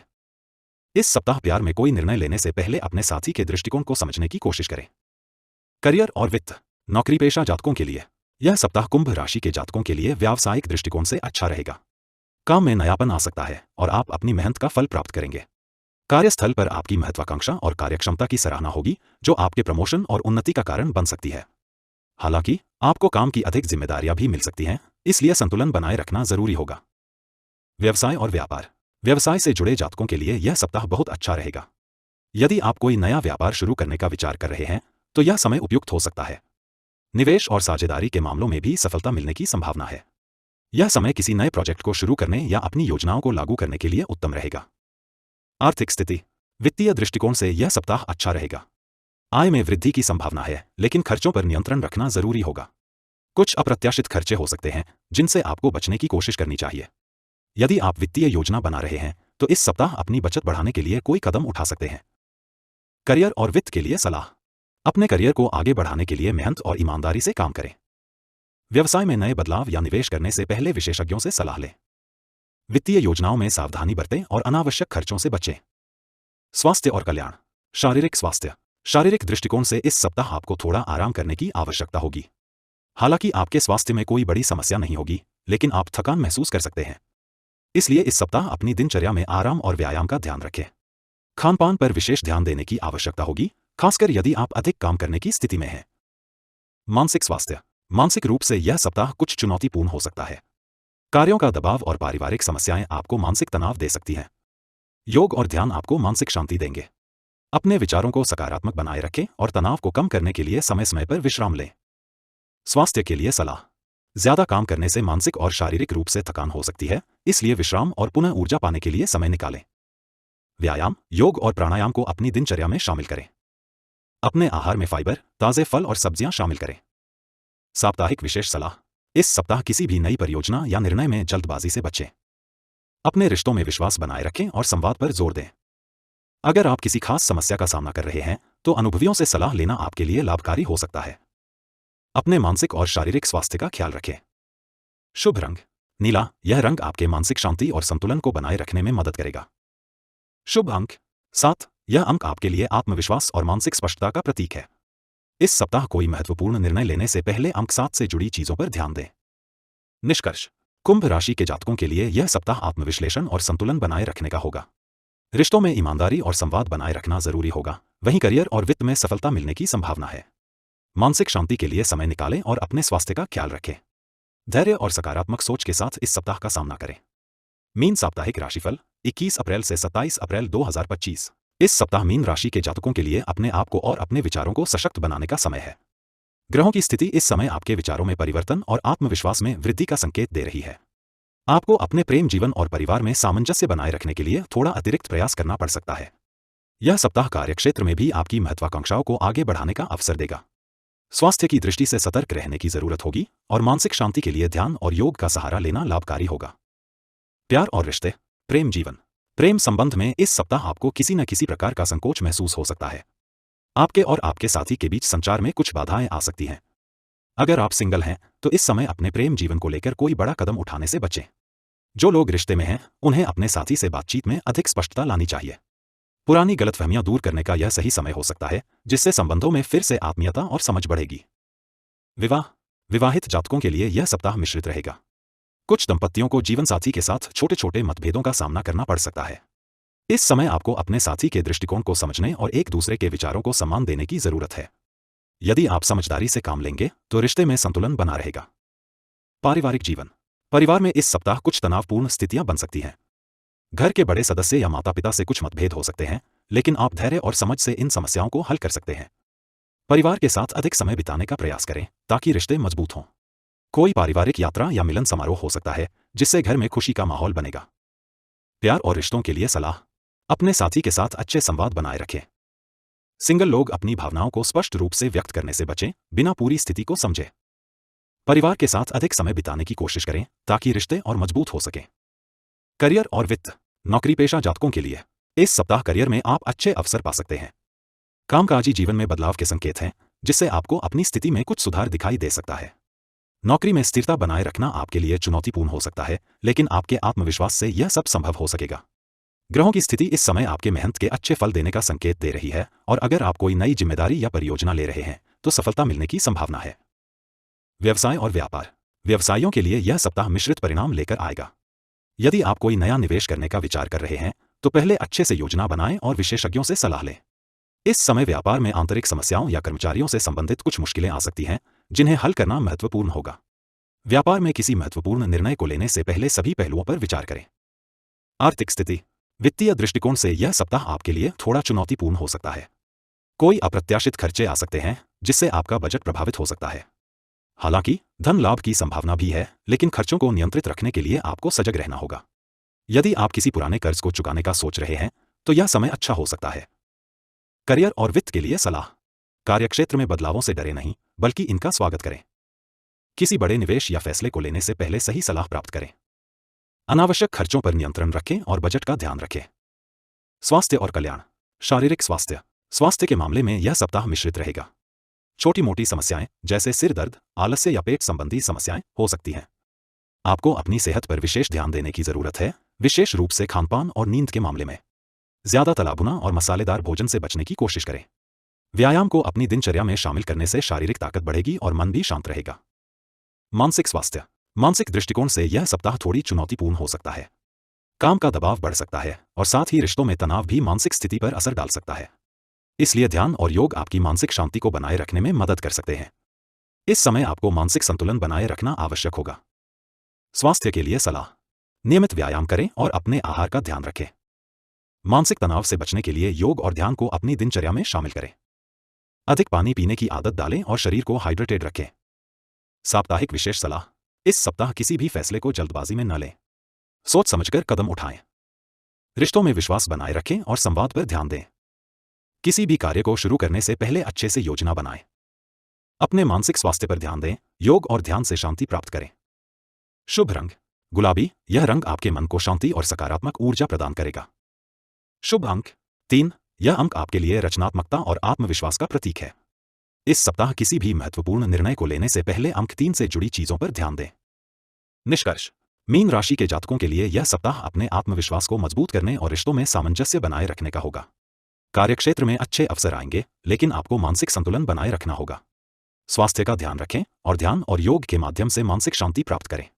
A: इस सप्ताह प्यार में कोई निर्णय लेने से पहले अपने साथी के दृष्टिकोण को समझने की कोशिश करें। करियर और वित्त। नौकरी पेशा जातकों के लिए यह सप्ताह कुंभ राशि के जातकों के लिए व्यावसायिक दृष्टिकोण से अच्छा रहेगा। काम में नयापन आ सकता है और आप अपनी मेहनत का फल प्राप्त करेंगे। कार्यस्थल पर आपकी महत्वाकांक्षा और कार्यक्षमता की सराहना होगी, जो आपके प्रमोशन और उन्नति का कारण बन सकती है। हालांकि आपको काम की अधिक जिम्मेदारियां भी मिल सकती हैं, इसलिए संतुलन बनाए रखना जरूरी होगा। व्यवसाय और व्यापार। व्यवसाय से जुड़े जातकों के लिए यह सप्ताह बहुत अच्छा रहेगा। यदि आप कोई नया व्यापार शुरू करने का विचार कर रहे हैं तो यह समय उपयुक्त हो सकता है। निवेश और साझेदारी के मामलों में भी सफलता मिलने की संभावना है। यह समय किसी नए प्रोजेक्ट को शुरू करने या अपनी योजनाओं को लागू करने के लिए उत्तम रहेगा। आर्थिक स्थिति। वित्तीय दृष्टिकोण से यह सप्ताह अच्छा रहेगा। आय में वृद्धि की संभावना है, लेकिन खर्चों पर नियंत्रण रखना जरूरी होगा। कुछ अप्रत्याशित खर्चे हो सकते हैं जिनसे आपको बचने की कोशिश करनी चाहिए। यदि आप वित्तीय योजना बना रहे हैं तो इस सप्ताह अपनी बचत बढ़ाने के लिए कोई कदम उठा सकते हैं। करियर और वित्त के लिए सलाह। अपने करियर को आगे बढ़ाने के लिए मेहनत और ईमानदारी से काम करें। व्यवसाय में नए बदलाव या निवेश करने से पहले विशेषज्ञों से सलाह लें। वित्तीय योजनाओं में सावधानी बरतें और अनावश्यक खर्चों से बचें। स्वास्थ्य और कल्याण। शारीरिक स्वास्थ्य। शारीरिक दृष्टिकोण से इस सप्ताह आपको थोड़ा आराम करने की आवश्यकता होगी। हालांकि आपके स्वास्थ्य में कोई बड़ी समस्या नहीं होगी, लेकिन आप थकान महसूस कर सकते हैं। इसलिए इस सप्ताह अपनी दिनचर्या में आराम और व्यायाम का ध्यान रखें। खानपान पर विशेष ध्यान देने की आवश्यकता होगी, खासकर यदि आप अधिक काम करने की स्थिति में हैं। मानसिक स्वास्थ्य। मानसिक रूप से यह सप्ताह कुछ चुनौतीपूर्ण हो सकता है। कार्यों का दबाव और पारिवारिक समस्याएं आपको मानसिक तनाव दे सकती हैं। योग और ध्यान आपको मानसिक शांति देंगे। अपने विचारों को सकारात्मक बनाए रखें और तनाव को कम करने के लिए समय समय पर विश्राम लें। स्वास्थ्य के लिए सलाह। ज्यादा काम करने से मानसिक और शारीरिक रूप से थकान हो सकती है, इसलिए विश्राम और पुनः ऊर्जा पाने के लिए समय निकालें। व्यायाम, योग और प्राणायाम को अपनी दिनचर्या में शामिल करें। अपने आहार में फाइबर, ताजे फल और सब्जियां शामिल करें। साप्ताहिक विशेष सलाह। इस सप्ताह किसी भी नई परियोजना या निर्णय में जल्दबाजी से बचें। अपने रिश्तों में विश्वास बनाए रखें और संवाद पर जोर दें। अगर आप किसी खास समस्या का सामना कर रहे हैं तो अनुभवियों से सलाह लेना आपके लिए लाभकारी हो सकता है। अपने मानसिक और शारीरिक स्वास्थ्य का ख्याल रखें। शुभ रंग नीला, यह रंग आपके मानसिक शांति और संतुलन को बनाए रखने में मदद करेगा। शुभ अंक 7, यह अंक आपके लिए आत्मविश्वास और मानसिक स्पष्टता का प्रतीक है। इस सप्ताह कोई महत्वपूर्ण निर्णय लेने से पहले अंक 7 से जुड़ी चीजों पर ध्यान दें। निष्कर्ष। कुंभ राशि के जातकों के लिए यह सप्ताह आत्मविश्लेषण और संतुलन बनाए रखने का होगा। रिश्तों में ईमानदारी और संवाद बनाए रखना जरूरी होगा, वहीं करियर और वित्त में सफलता मिलने की संभावना है। मानसिक शांति के लिए समय निकालें और अपने स्वास्थ्य का ख्याल रखें। धैर्य और सकारात्मक सोच के साथ इस सप्ताह का सामना करें। मीन साप्ताहिक राशिफल 21 अप्रैल से 27 अप्रैल 2025। इस सप्ताह मीन राशि के जातकों के लिए अपने आप को और अपने विचारों को सशक्त बनाने का समय है। ग्रहों की स्थिति इस समय आपके विचारों में परिवर्तन और आत्मविश्वास में वृद्धि का संकेत दे रही है। आपको अपने प्रेम जीवन और परिवार में सामंजस्य बनाए रखने के लिए थोड़ा अतिरिक्त प्रयास करना पड़ सकता है। यह सप्ताह कार्यक्षेत्र में भी आपकी महत्वाकांक्षाओं को आगे बढ़ाने का अवसर देगा। स्वास्थ्य की दृष्टि से सतर्क रहने की जरूरत होगी और मानसिक शांति के लिए ध्यान और योग का सहारा लेना लाभकारी होगा। प्यार और रिश्ते, प्रेम जीवन। प्रेम संबंध में इस सप्ताह आपको किसी न किसी प्रकार का संकोच महसूस हो सकता है। आपके और आपके साथी के बीच संचार में कुछ बाधाएं आ सकती हैं। अगर आप सिंगल हैं तो इस समय अपने प्रेम जीवन को लेकर कोई बड़ा कदम उठाने से बचें। जो लोग रिश्ते में हैं उन्हें अपने साथी से बातचीत में अधिक स्पष्टता लानी चाहिए। पुरानी गलतफहमियां दूर करने का यह सही समय हो सकता है, जिससे संबंधों में फिर से आत्मीयता और समझ बढ़ेगी। विवाह, विवाहित जातकों के लिए यह सप्ताह मिश्रित रहेगा। कुछ दंपतियों को जीवनसाथी के साथ छोटे छोटे मतभेदों का सामना करना पड़ सकता है। इस समय आपको अपने साथी के दृष्टिकोण को समझने और एक दूसरे के विचारों को सम्मान देने की जरूरत है। यदि आप समझदारी से काम लेंगे तो रिश्ते में संतुलन बना रहेगा। पारिवारिक जीवन, परिवार में इस सप्ताह कुछ तनावपूर्ण स्थितियां बन सकती हैं। घर के बड़े सदस्य या माता पिता से कुछ मतभेद हो सकते हैं, लेकिन आप धैर्य और समझ से इन समस्याओं को हल कर सकते हैं। परिवार के साथ अधिक समय बिताने का प्रयास करें ताकि रिश्ते मजबूत हों। कोई पारिवारिक यात्रा या मिलन समारोह हो सकता है, जिससे घर में खुशी का माहौल बनेगा। प्यार और रिश्तों के लिए सलाह। अपने साथी के साथ अच्छे संवाद बनाए रखें। सिंगल लोग अपनी भावनाओं को स्पष्ट रूप से व्यक्त करने से बचें, बिना पूरी स्थिति को समझे। परिवार के साथ अधिक समय बिताने की कोशिश करें ताकि रिश्ते और मजबूत हो सकें। करियर और वित्त, नौकरी पेशा जातकों के लिए इस सप्ताह करियर में आप अच्छे अवसर पा सकते हैं। कामकाजी जीवन में बदलाव के संकेत हैं, जिससे आपको अपनी स्थिति में कुछ सुधार दिखाई दे सकता है। नौकरी में स्थिरता बनाए रखना आपके लिए चुनौतीपूर्ण हो सकता है, लेकिन आपके आत्मविश्वास से यह सब संभव हो सकेगा। ग्रहों की स्थिति इस समय आपके मेहनत के अच्छे फल देने का संकेत दे रही है और अगर आप कोई नई जिम्मेदारी या परियोजना ले रहे हैं तो सफलता मिलने की संभावना है। व्यवसाय और व्यापार, व्यवसायियों के लिए यह सप्ताह मिश्रित परिणाम लेकर आएगा। यदि आप कोई नया निवेश करने का विचार कर रहे हैं तो पहले अच्छे से योजना बनाएं और विशेषज्ञों से सलाह लें। इस समय व्यापार में आंतरिक समस्याओं या कर्मचारियों से संबंधित कुछ मुश्किलें आ सकती हैं, जिन्हें हल करना महत्वपूर्ण होगा। व्यापार में किसी महत्वपूर्ण निर्णय को लेने से पहले सभी पहलुओं पर विचार करें। आर्थिक स्थिति, वित्तीय दृष्टिकोण से यह सप्ताह आपके लिए थोड़ा चुनौतीपूर्ण हो सकता है। कोई अप्रत्याशित खर्चे आ सकते हैं, जिससे आपका बजट प्रभावित हो सकता है। हालांकि धन लाभ की संभावना भी है, लेकिन खर्चों को नियंत्रित रखने के लिए आपको सजग रहना होगा। यदि आप किसी पुराने कर्ज को चुकाने का सोच रहे हैं तो यह समय अच्छा हो सकता है। करियर और वित्त के लिए सलाह। कार्यक्षेत्र में बदलावों से डरे नहीं, बल्कि इनका स्वागत करें। किसी बड़े निवेश या फैसले को लेने से पहले सही सलाह प्राप्त करें। अनावश्यक खर्चों पर नियंत्रण रखें और बजट का ध्यान रखें। स्वास्थ्य और कल्याण, शारीरिक स्वास्थ्य, स्वास्थ्य के मामले में यह सप्ताह मिश्रित रहेगा। छोटी मोटी समस्याएं जैसे सिर दर्द, आलस्य या पेट संबंधी समस्याएं हो सकती हैं। आपको अपनी सेहत पर विशेष ध्यान देने की जरूरत है, विशेष रूप से खानपान और नींद के मामले में। ज्यादा तला भुना और मसालेदार भोजन से बचने की कोशिश करें। व्यायाम को अपनी दिनचर्या में शामिल करने से शारीरिक ताकत बढ़ेगी और मन भी शांत रहेगा। मानसिक स्वास्थ्य, मानसिक दृष्टिकोण से यह सप्ताह थोड़ी चुनौतीपूर्ण हो सकता है। काम का दबाव बढ़ सकता है और साथ ही रिश्तों में तनाव भी मानसिक स्थिति पर असर डाल सकता है। इसलिए ध्यान और योग आपकी मानसिक शांति को बनाए रखने में मदद कर सकते हैं। इस समय आपको मानसिक संतुलन बनाए रखना आवश्यक होगा। स्वास्थ्य के लिए सलाह। नियमित व्यायाम करें और अपने आहार का ध्यान रखें। मानसिक तनाव से बचने के लिए योग और ध्यान को अपनी दिनचर्या में शामिल करें। अधिक पानी पीने की आदत डालें और शरीर को हाइड्रेटेड रखें। साप्ताहिक विशेष सलाह। इस सप्ताह किसी भी फैसले को जल्दबाजी में न लें। सोच समझकर कदम उठाएं। रिश्तों में विश्वास बनाए रखें और संवाद पर ध्यान दें। किसी भी कार्य को शुरू करने से पहले अच्छे से योजना बनाएं। अपने मानसिक स्वास्थ्य पर ध्यान दें। योग और ध्यान से शांति प्राप्त करें। शुभ रंग गुलाबी। यह रंग आपके मन को शांति और सकारात्मक ऊर्जा प्रदान करेगा। शुभ अंक 3। यह अंक आपके लिए रचनात्मकता और आत्मविश्वास का प्रतीक है। इस सप्ताह किसी भी महत्वपूर्ण निर्णय को लेने से पहले अंक 3 से जुड़ी चीजों पर ध्यान दें। निष्कर्ष। मीन राशि के जातकों के लिए यह सप्ताह अपने आत्मविश्वास को मजबूत करने और रिश्तों में सामंजस्य बनाए रखने का होगा। कार्यक्षेत्र में अच्छे अवसर आएंगे, लेकिन आपको मानसिक संतुलन बनाए रखना होगा। स्वास्थ्य का ध्यान रखें और ध्यान और योग के माध्यम से मानसिक शांति प्राप्त करें।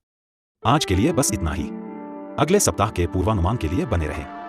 A: आज के लिए बस इतना ही। अगले सप्ताह के पूर्वानुमान के लिए बने रहें।